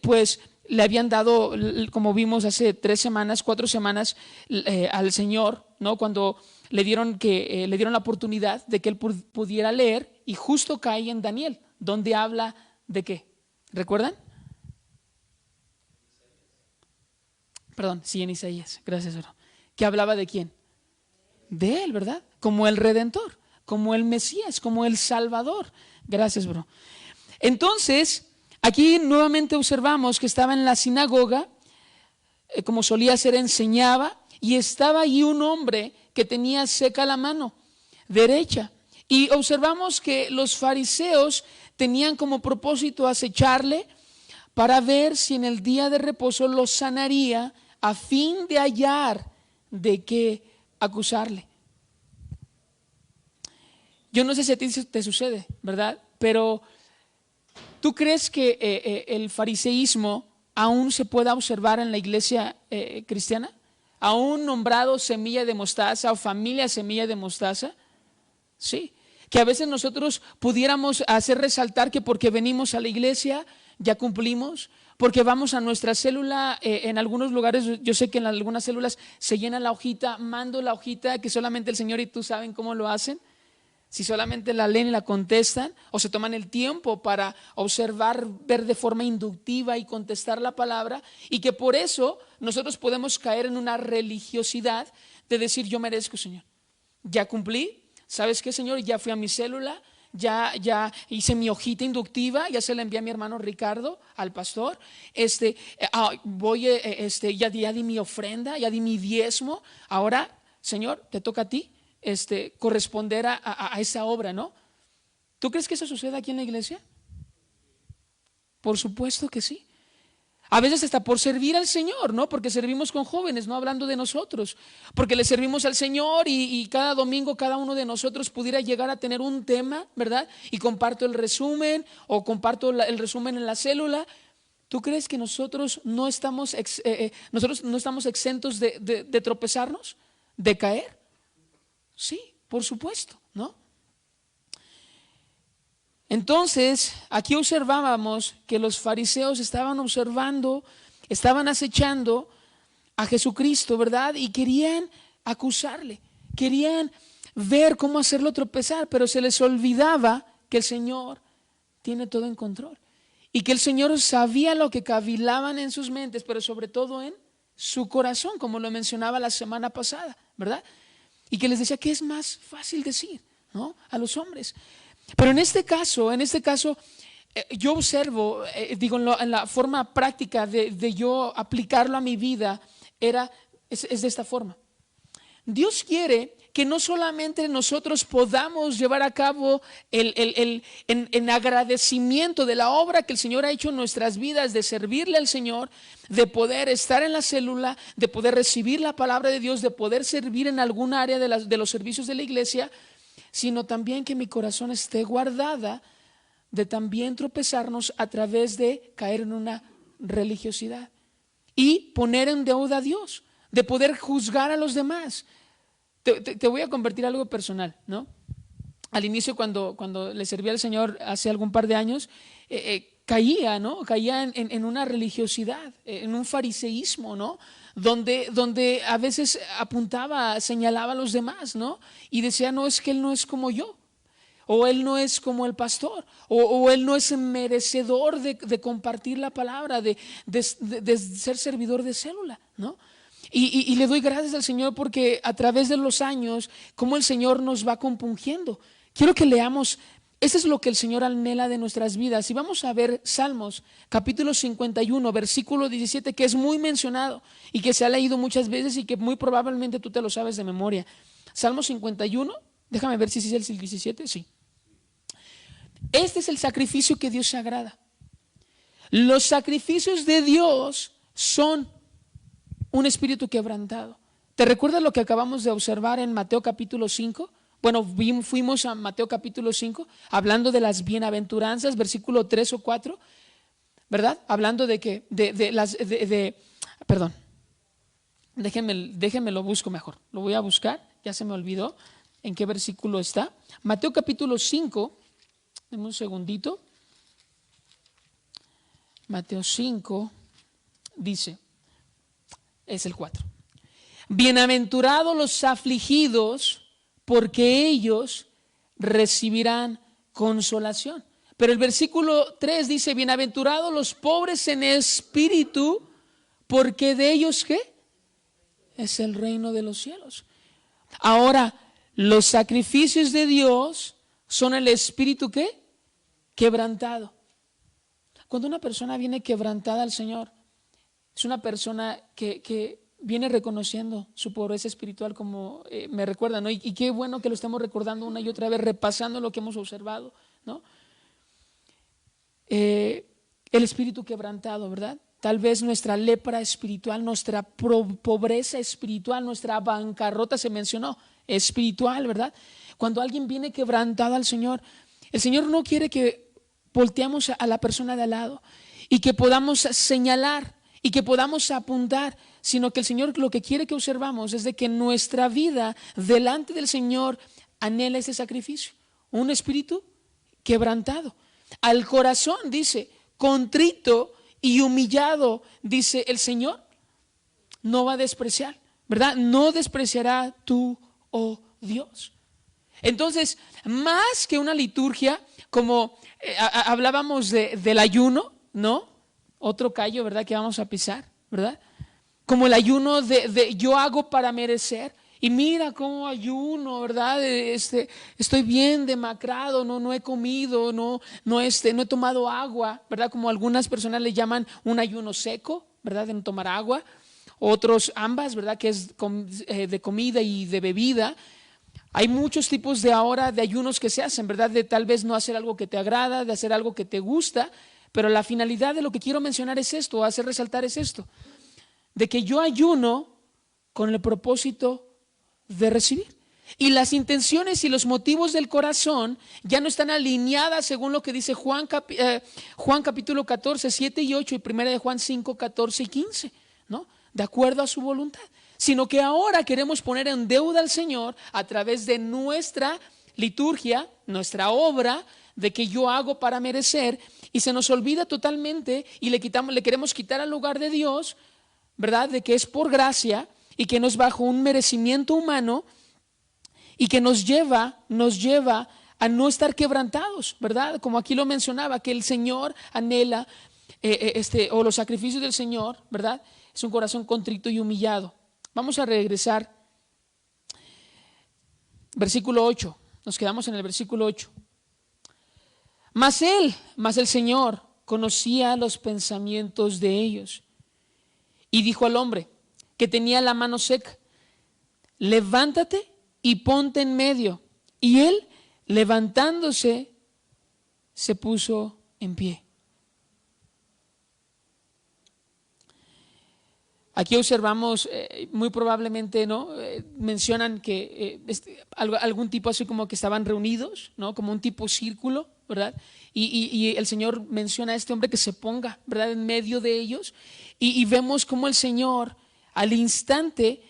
Speaker 1: pues le habían dado, como vimos hace 4 semanas, al Señor, ¿no? Cuando le dieron la oportunidad de que él pudiera leer, y justo cae en Daniel, donde habla de qué. ¿Recuerdan? Perdón, sí, en Isaías, gracias, bro. ¿Que hablaba de quién? De él, ¿verdad? Como el Redentor, como el Mesías, como el Salvador. Gracias, bro. Entonces, aquí nuevamente observamos que estaba en la sinagoga, como solía ser, enseñaba, y estaba allí un hombre que tenía seca la mano derecha. Y observamos que los fariseos tenían como propósito acecharle para ver si en el día de reposo lo sanaría, a fin de hallar de qué acusarle. Yo no sé si a ti te sucede, ¿verdad? Pero ¿tú crees que el fariseísmo aún se pueda observar en la iglesia cristiana, aún nombrado semilla de mostaza o familia semilla de mostaza. Sí, que a veces nosotros pudiéramos hacer resaltar que porque venimos a la iglesia ya cumplimos, porque vamos a nuestra célula, en algunos lugares, yo sé que en algunas células se llena la hojita, mando la hojita que solamente el Señor y tú saben cómo lo hacen, si solamente la leen y la contestan, o se toman el tiempo para observar, ver de forma inductiva y contestar la palabra, y que por eso nosotros podemos caer en una religiosidad de decir yo merezco, Señor, ya cumplí. ¿Sabes qué, Señor? Ya fui a mi célula, ya hice mi hojita inductiva, ya se la envié a mi hermano Ricardo, al pastor. Ya di mi ofrenda, ya di mi diezmo. Ahora, Señor, te toca a ti corresponder a esa obra, ¿no? ¿Tú crees que eso sucede aquí en la iglesia? Por supuesto que sí. A veces hasta por servir al Señor, ¿no? Porque servimos con jóvenes, no hablando de nosotros. Porque le servimos al Señor y cada domingo cada uno de nosotros pudiera llegar a tener un tema, ¿verdad? Y comparto el resumen o comparto el resumen en la célula. ¿Tú crees que nosotros no estamos exentos de tropezarnos, de caer? Sí, por supuesto, ¿no? Entonces, aquí observábamos que los fariseos estaban observando, estaban acechando a Jesucristo, ¿verdad? Y querían acusarle, querían ver cómo hacerlo tropezar, pero se les olvidaba que el Señor tiene todo en control y que el Señor sabía lo que cavilaban en sus mentes, pero sobre todo en su corazón, como lo mencionaba la semana pasada, ¿verdad? Y que les decía que es más fácil decir, ¿no? A los hombres. Pero en este caso, yo observo, en la forma práctica de yo aplicarlo a mi vida, es de esta forma. Dios quiere que no solamente nosotros podamos llevar a cabo en agradecimiento de la obra que el Señor ha hecho en nuestras vidas, de servirle al Señor, de poder estar en la célula, de poder recibir la palabra de Dios, de poder servir en algún área de los servicios de la iglesia, sino también que mi corazón esté guardada de también tropezarnos a través de caer en una religiosidad y poner en deuda a Dios, de poder juzgar a los demás. Te voy a convertir algo personal, ¿no? Al inicio cuando le serví al Señor hace algún par de años, caía, ¿no? Caía en una religiosidad, en un fariseísmo, ¿no? Donde a veces apuntaba, señalaba a los demás, ¿no? Y decía, no, es que él no es como yo, o él no es como el pastor, o él no es merecedor de compartir la palabra, de ser servidor de célula, ¿no? Y le doy gracias al Señor porque a través de los años, como el Señor nos va compungiendo. Quiero que leamos, eso es lo que el Señor anhela de nuestras vidas. Y vamos a ver Salmos, capítulo 51, versículo 17, que es muy mencionado y que se ha leído muchas veces y que muy probablemente tú te lo sabes de memoria. Salmos 51, déjame ver si es el 17, sí. Este es el sacrificio que Dios se agrada. Los sacrificios de Dios son un espíritu quebrantado. ¿Te recuerdas lo que acabamos de observar en Mateo capítulo 5? Bueno, fuimos a Mateo capítulo 5, hablando de las bienaventuranzas, versículo 3 o 4, ¿verdad? Hablando de que, perdón, déjenme lo busco mejor. Lo voy a buscar, ya se me olvidó en qué versículo está. Mateo capítulo 5, denme un segundito. Mateo 5 dice, es el 4. Bienaventurados los afligidos, porque ellos recibirán consolación. Pero el versículo 3 dice, bienaventurados los pobres en espíritu, porque de ellos, ¿qué? Es el reino de los cielos. Ahora, los sacrificios de Dios son el espíritu, ¿qué? Quebrantado. Cuando una persona viene quebrantada al Señor, es una persona que viene reconociendo su pobreza espiritual, como me recuerda, ¿no? Y qué bueno que lo estamos recordando una y otra vez, repasando lo que hemos observado, ¿no? El espíritu quebrantado, ¿verdad? Tal vez nuestra lepra espiritual, nuestra pobreza espiritual, nuestra bancarrota se mencionó, espiritual, ¿verdad? Cuando alguien viene quebrantado al Señor, el Señor no quiere que volteamos a la persona de al lado y que podamos señalar y que podamos apuntar, sino que el Señor lo que quiere que observamos es de que nuestra vida delante del Señor anhela ese sacrificio, un espíritu quebrantado. Al corazón, dice, contrito y humillado, dice el Señor, no va a despreciar, ¿verdad? No despreciará tú, oh Dios. Entonces, más que una liturgia, como hablábamos del ayuno, ¿no? Otro callo, ¿verdad? Que vamos a pisar, ¿verdad? Como el ayuno de yo hago para merecer. Y mira cómo ayuno, ¿verdad? Estoy bien demacrado, no he comido, no he tomado agua, ¿verdad? Como algunas personas le llaman un ayuno seco, ¿verdad? De no tomar agua. Otros ambas, ¿verdad? Que es de comida y de bebida. Hay muchos tipos de ayunos que se hacen, ¿verdad? De tal vez no hacer algo que te agrada, de hacer algo que te gusta, pero la finalidad de lo que quiero mencionar es esto, hacer resaltar es esto, de que yo ayuno con el propósito de recibir. Y las intenciones y los motivos del corazón ya no están alineadas según lo que dice Juan capítulo 14, 7 y 8 y 1 de Juan 5, 14 y 15, ¿no? De acuerdo a su voluntad, sino que ahora queremos poner en deuda al Señor a través de nuestra liturgia, nuestra obra, de que yo hago para merecer, y se nos olvida totalmente y le queremos quitar al lugar de Dios, ¿verdad? De que es por gracia y que no es bajo un merecimiento humano y que nos lleva a no estar quebrantados, ¿verdad? Como aquí lo mencionaba, que el Señor anhela o los sacrificios del Señor, ¿verdad? Es un corazón contrito y humillado. Vamos a regresar. Versículo 8. Nos quedamos en el versículo 8. Mas el Señor conocía los pensamientos de ellos y dijo al hombre que tenía la mano seca: levántate y ponte en medio. Y él, levantándose, se puso en pie. Aquí observamos, muy probablemente, ¿no? Mencionan que algún tipo así como que estaban reunidos, ¿no? Como un tipo círculo, ¿verdad? Y el Señor menciona a este hombre que se ponga, ¿verdad? En medio de ellos. Y vemos como el Señor al instante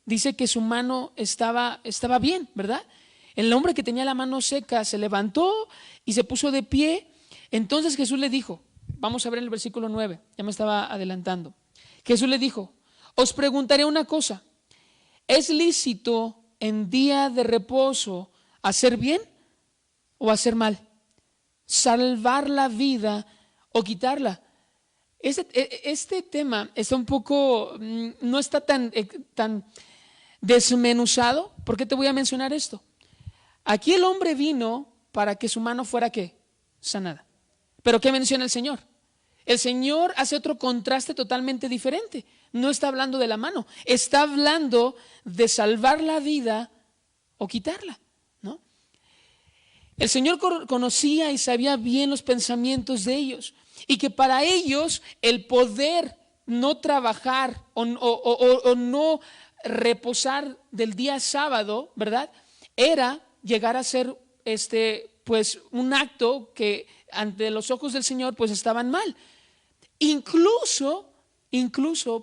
Speaker 1: dice que su mano estaba bien, ¿verdad? El hombre que tenía la mano seca se levantó y se puso de pie. Entonces Jesús le dijo, vamos a ver en el versículo 9, ya me estaba adelantando. Jesús le dijo: os preguntaré una cosa, ¿es lícito en día de reposo hacer bien o hacer mal? ¿Salvar la vida o quitarla? Este tema está un poco, no está tan desmenuzado. ¿Por qué te voy a mencionar esto? Aquí el hombre vino para que su mano fuera ¿qué? Sanada. ¿Pero qué menciona el Señor? El Señor hace otro contraste totalmente diferente. No está hablando de la mano, está hablando de salvar la vida o quitarla, ¿no? El Señor conocía y sabía bien los pensamientos de ellos, y que para ellos el poder no trabajar o no reposar del día sábado, ¿verdad? Era llegar a ser pues un acto que ante los ojos del Señor pues estaban mal. Incluso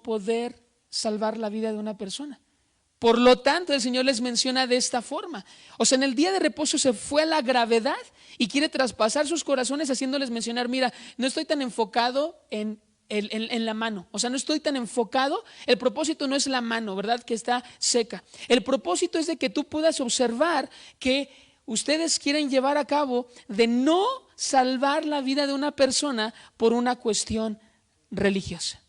Speaker 1: poder salvar la vida de una persona. Por lo tanto, el Señor les menciona de esta forma. O sea, en el día de reposo se fue a la gravedad y quiere traspasar sus corazones haciéndoles mencionar: mira, no estoy tan enfocado en la mano. O sea, no estoy tan enfocado. El propósito no es la mano, ¿verdad? Que está seca. El propósito es de que tú puedas observar que ustedes quieren llevar a cabo de no salvar la vida de una persona por una cuestión religiosa,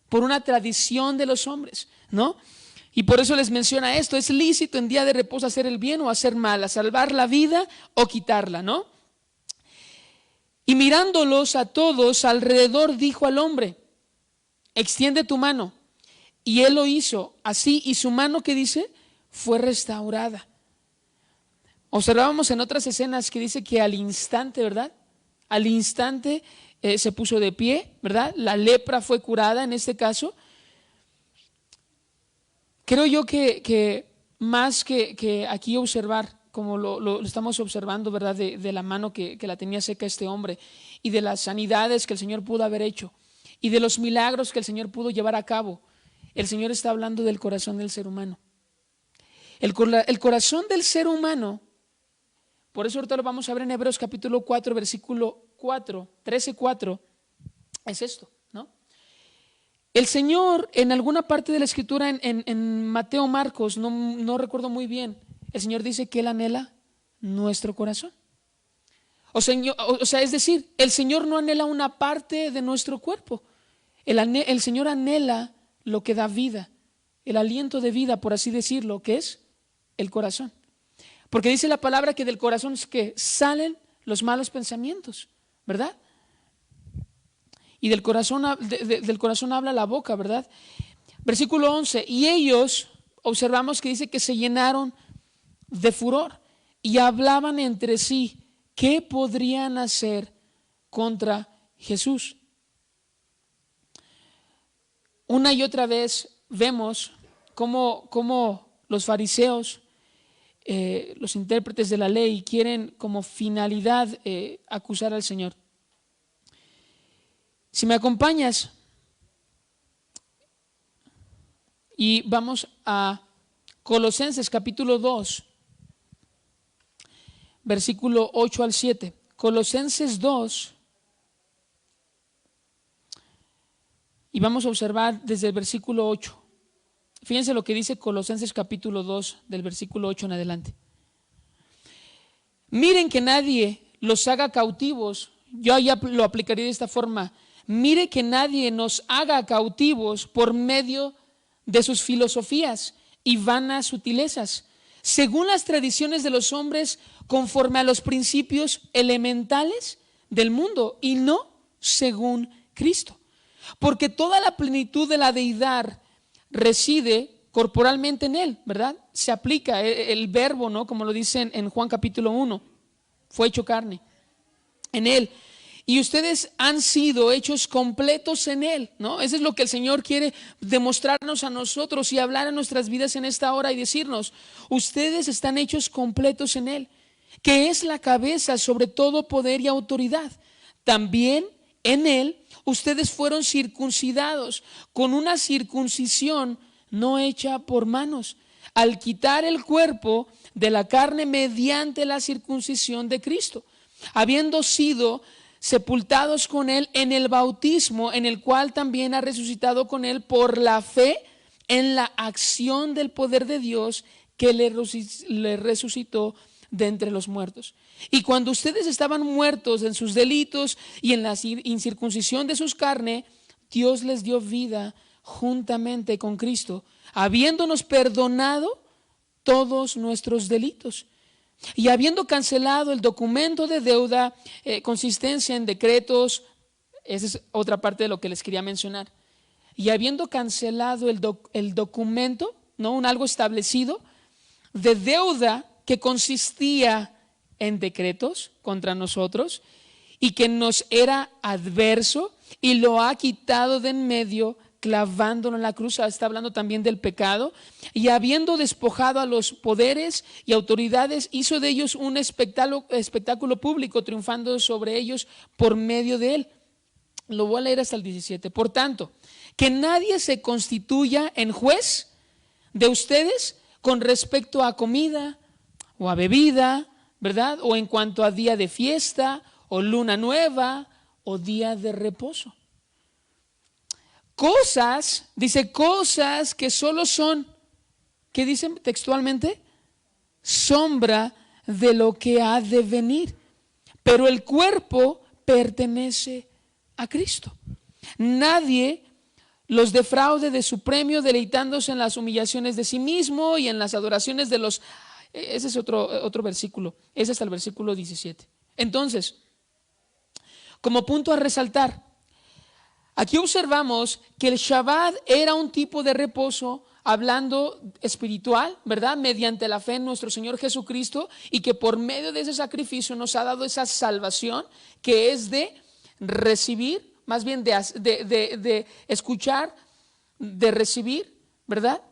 Speaker 1: por una tradición de los hombres, ¿no? Y por eso les menciona esto: es lícito en día de reposo hacer el bien o hacer mal, a salvar la vida o quitarla, ¿no? Y mirándolos a todos alrededor, dijo al hombre: extiende tu mano. Y él lo hizo así, y su mano, ¿qué dice? Fue restaurada. Observábamos en otras escenas que dice que al instante, ¿verdad? Al instante se puso de pie, ¿verdad? La lepra fue curada en este caso. Creo yo que más que aquí observar como lo estamos observando, ¿verdad? De la mano que la tenía seca este hombre, y de las sanidades que el Señor pudo haber hecho, y de los milagros que el Señor pudo llevar a cabo. El Señor está hablando del corazón del ser humano. El corazón del ser humano, por eso ahorita lo vamos a ver en Hebreos capítulo 4, versículo 4, 13:4, es esto, ¿no? El Señor, en alguna parte de la Escritura, en Mateo, Marcos, no recuerdo muy bien, el Señor dice que Él anhela nuestro corazón. O sea, es decir, el Señor no anhela una parte de nuestro cuerpo. El Señor anhela lo que da vida, el aliento de vida, por así decirlo, que es el corazón. Porque dice la palabra que del corazón es que salen los malos pensamientos, ¿verdad? Y del corazón habla la boca, ¿verdad? Versículo 11, y ellos, observamos que dice que se llenaron de furor y hablaban entre sí qué podrían hacer contra Jesús. Una y otra vez vemos cómo los fariseos, los intérpretes de la ley, quieren como finalidad acusar al Señor. Si me acompañas y vamos a Colosenses capítulo 2, versículo 8 al 7. Colosenses 2, y vamos a observar desde el versículo 8. Fíjense lo que dice Colosenses capítulo 2, del versículo 8 en adelante. Miren que nadie los haga cautivos. Yo ya lo aplicaría de esta forma. Mire que nadie nos haga cautivos por medio de sus filosofías y vanas sutilezas, según las tradiciones de los hombres, conforme a los principios elementales del mundo, y no según Cristo. Porque toda la plenitud de la deidad reside corporalmente en Él, ¿verdad? Se aplica el verbo, ¿no? Como lo dicen en Juan capítulo 1, fue hecho carne en Él. Y ustedes han sido hechos completos en Él, ¿no? Eso es lo que el Señor quiere demostrarnos a nosotros y hablar a nuestras vidas en esta hora y decirnos: ustedes están hechos completos en Él, que es la cabeza sobre todo poder y autoridad. También en Él ustedes fueron circuncidados con una circuncisión no hecha por manos, al quitar el cuerpo de la carne mediante la circuncisión de Cristo, habiendo sido sepultados con Él en el bautismo, en el cual también ha resucitado con Él por la fe en la acción del poder de Dios que le resucitó de entre los muertos. Y cuando ustedes estaban muertos en sus delitos y en la incircuncisión de sus carnes, Dios les dio vida juntamente con Cristo, habiéndonos perdonado todos nuestros delitos. Y habiendo cancelado el documento de deuda, consistencia en decretos, esa es otra parte de lo que les quería mencionar. Y habiendo cancelado el documento, ¿no? Algo establecido de deuda que consistía en decretos contra nosotros y que nos era adverso, y lo ha quitado de en medio, clavándolo en la cruz. Está hablando también del pecado. Y habiendo despojado a los poderes y autoridades, hizo de ellos un espectáculo público, triunfando sobre ellos por medio de él. Lo voy a leer hasta el 17. Por tanto, que nadie se constituya en juez de ustedes con respecto a comida o a bebida, ¿verdad? O en cuanto a día de fiesta o luna nueva o día de reposo. Cosas, dice, cosas que solo son, ¿qué dicen textualmente? Sombra de lo que ha de venir. Pero el cuerpo pertenece a Cristo. Nadie los defraude de su premio, deleitándose en las humillaciones de sí mismo y en las adoraciones de los... Ese es otro versículo, ese es hasta el versículo 17. Entonces, como punto a resaltar, aquí observamos que el Shabbat era un tipo de reposo, hablando espiritual, ¿verdad? Mediante la fe en nuestro Señor Jesucristo, y que por medio de ese sacrificio nos ha dado esa salvación que es de recibir, más bien de escuchar, de recibir, ¿verdad?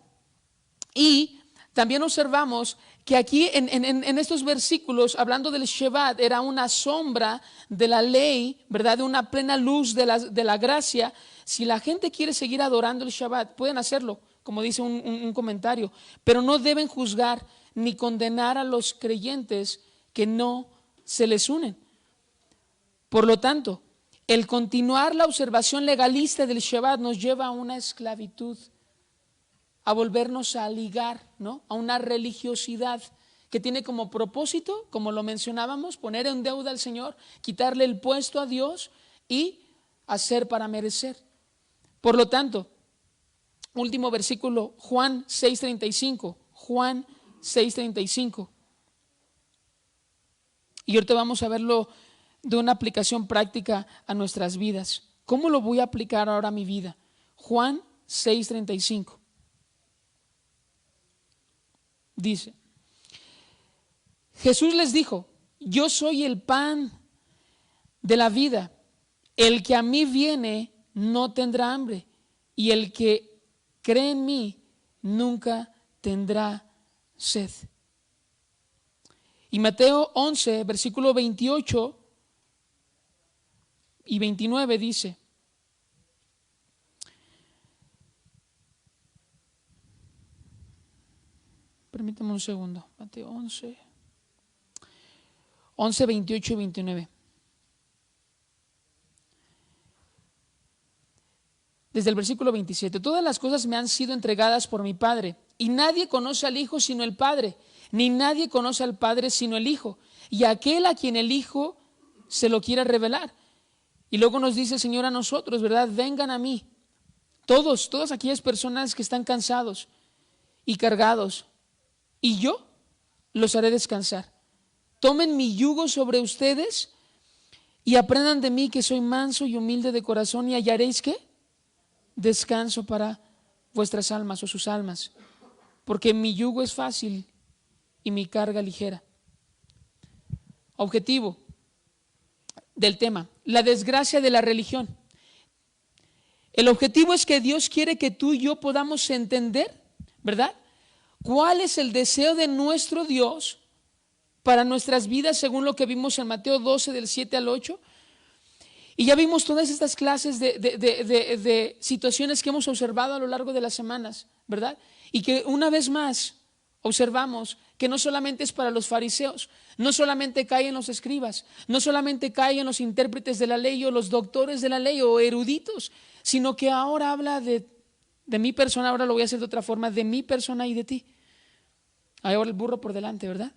Speaker 1: Y también observamos que aquí en estos versículos, hablando del Shabbat, era una sombra de la ley, ¿verdad? De una plena luz de la gracia. Si la gente quiere seguir adorando el Shabbat, pueden hacerlo, como dice un comentario, pero no deben juzgar ni condenar a los creyentes que no se les unen. Por lo tanto, el continuar la observación legalista del Shabbat nos lleva a una esclavitud, a volvernos a ligar, ¿no? A una religiosidad que tiene como propósito, como lo mencionábamos, poner en deuda al Señor, quitarle el puesto a Dios y hacer para merecer. Por lo tanto, último versículo, Juan 6:35, Juan 6:35. Y ahorita vamos a verlo de una aplicación práctica a nuestras vidas. ¿Cómo lo voy a aplicar ahora a mi vida? Juan 6:35. Dice, Jesús les dijo, yo soy el pan de la vida. El que a mí viene no tendrá hambre, y el que cree en mí nunca tendrá sed. Y Mateo 11, versículo 28 y 29 dice, permítame un segundo, Mateo 11, 28 y 29. Desde el versículo 27, todas las cosas me han sido entregadas por mi Padre, y nadie conoce al Hijo sino el Padre, ni nadie conoce al Padre sino el Hijo, y aquel a quien el Hijo se lo quiera revelar. Y luego nos dice el Señor a nosotros, ¿verdad? Vengan a mí, todas aquellas personas que están cansados y cargados, y yo los haré descansar. Tomen mi yugo sobre ustedes y aprendan de mí, que soy manso y humilde de corazón, y hallaréis ¿qué? Descanso para vuestras almas o sus almas, porque mi yugo es fácil y mi carga ligera. Objetivo del tema, la desgracia de la religión. El objetivo es que Dios quiere que tú y yo podamos entender, ¿verdad?, cuál es el deseo de nuestro Dios para nuestras vidas, según lo que vimos en Mateo 12 del 7 al 8. Y ya vimos todas estas clases de situaciones que hemos observado a lo largo de las semanas, ¿verdad? Y que una vez más observamos que no solamente es para los fariseos, no solamente cae en los escribas, no solamente cae en los intérpretes de la ley o los doctores de la ley o eruditos, sino que ahora habla de mi persona. Ahora lo voy a hacer de otra forma, de mi persona y de ti. Ahora el burro por delante, ¿verdad?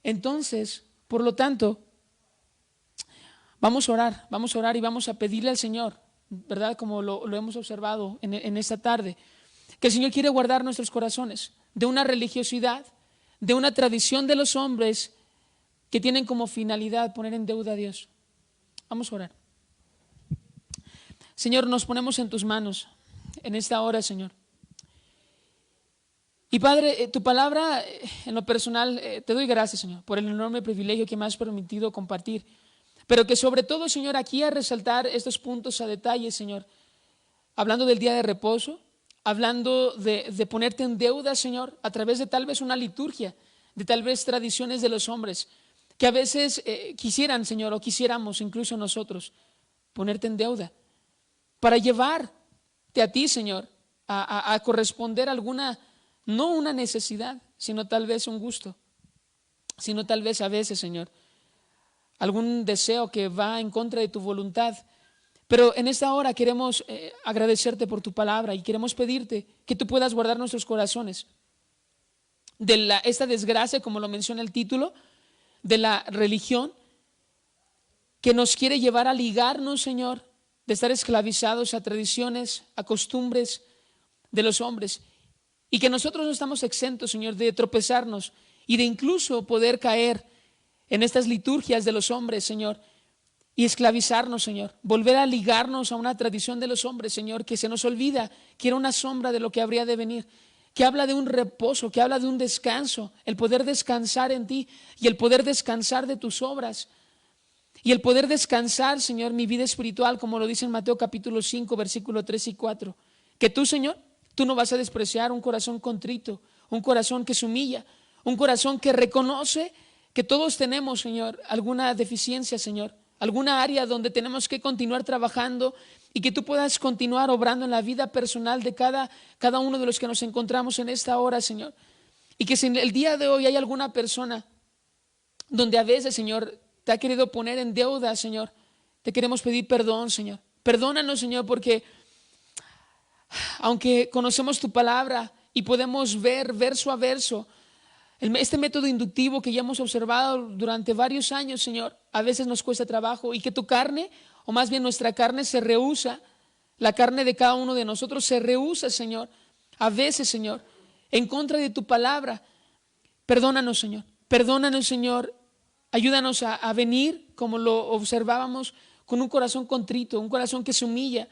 Speaker 1: Entonces, por lo tanto, vamos a orar y vamos a pedirle al Señor, ¿verdad? Como lo hemos observado en esta tarde, que el Señor quiere guardar nuestros corazones de una religiosidad, de una tradición de los hombres que tienen como finalidad poner en deuda a Dios. Vamos a orar. Señor, nos ponemos en tus manos en esta hora, Señor. Y Padre, tu palabra, en lo personal, te doy gracias, Señor, por el enorme privilegio que me has permitido compartir. Pero que sobre todo, Señor, aquí a resaltar estos puntos a detalle, Señor, hablando del día de reposo, hablando de ponerte en deuda, Señor, a través de tal vez una liturgia, de tal vez tradiciones de los hombres, que a veces quisieran, Señor, o quisiéramos incluso nosotros, ponerte en deuda, para llevarte a ti, Señor, a corresponder a alguna, no una necesidad, sino tal vez un gusto, sino tal vez a veces, Señor, algún deseo que va en contra de tu voluntad. Pero en esta hora queremos agradecerte por tu palabra y queremos pedirte que tú puedas guardar nuestros corazones de esta desgracia, como lo menciona el título, de la religión que nos quiere llevar a ligarnos, Señor, de estar esclavizados a tradiciones, a costumbres de los hombres, y que nosotros no estamos exentos, Señor, de tropezarnos y de incluso poder caer en estas liturgias de los hombres, Señor, y esclavizarnos, Señor, volver a ligarnos a una tradición de los hombres, Señor, que se nos olvida que era una sombra de lo que habría de venir, que habla de un reposo, que habla de un descanso, el poder descansar en ti y el poder descansar de tus obras y el poder descansar, Señor, mi vida espiritual, como lo dice en Mateo capítulo 5, versículo 3 y 4, que tú, Señor, Tú no vas a despreciar un corazón contrito, un corazón que se humilla, un corazón que reconoce que todos tenemos, Señor, alguna deficiencia, Señor, alguna área donde tenemos que continuar trabajando y que tú puedas continuar obrando en la vida personal de cada uno de los que nos encontramos en esta hora, Señor. Y que si en el día de hoy hay alguna persona donde a veces, Señor, te ha querido poner en deuda, Señor, te queremos pedir perdón, Señor. Perdónanos, Señor, porque aunque conocemos tu palabra y podemos ver verso a verso, este método inductivo que ya hemos observado durante varios años, Señor, a veces nos cuesta trabajo y que tu carne, o más bien nuestra carne se rehúsa, la carne de cada uno de nosotros se rehúsa, Señor, a veces, Señor, en contra de tu palabra. Perdónanos, Señor, ayúdanos a venir como lo observábamos con un corazón contrito, un corazón que se humilla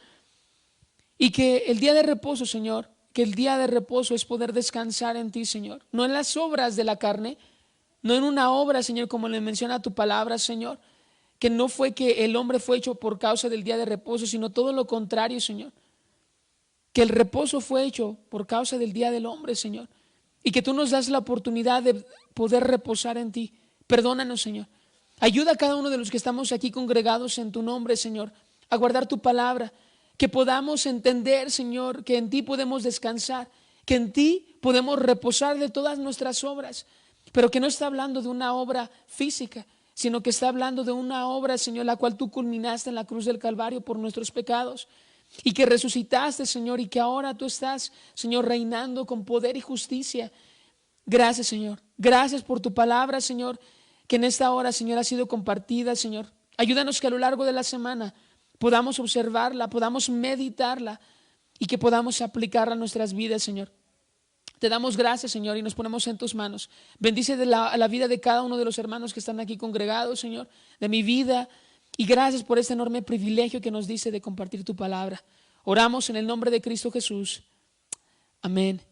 Speaker 1: y que el día de reposo, Señor, que el día de reposo es poder descansar en ti, Señor, no en las obras de la carne, no en una obra, Señor, como le menciona tu palabra, Señor, que no fue que el hombre fue hecho por causa del día de reposo, sino todo lo contrario, Señor, que el reposo fue hecho por causa del día del hombre, Señor, y que tú nos das la oportunidad de poder reposar en ti. Perdónanos, Señor. Ayuda a cada uno de los que estamos aquí congregados en tu nombre, Señor, a guardar tu palabra, que podamos entender, Señor, que en ti podemos descansar, que en ti podemos reposar de todas nuestras obras, pero que no está hablando de una obra física, sino que está hablando de una obra, Señor, la cual tú culminaste en la cruz del Calvario por nuestros pecados y que resucitaste, Señor, y que ahora tú estás, Señor, reinando con poder y justicia. Gracias, Señor. Gracias por tu palabra, Señor, que en esta hora, Señor, ha sido compartida, Señor. Ayúdanos que a lo largo de la semana podamos observarla, podamos meditarla y que podamos aplicarla a nuestras vidas, Señor. Te damos gracias, Señor, y nos ponemos en tus manos. Bendice la vida de cada uno de los hermanos que están aquí congregados, Señor, de mi vida. Y gracias por este enorme privilegio que nos dice de compartir tu palabra. Oramos en el nombre de Cristo Jesús. Amén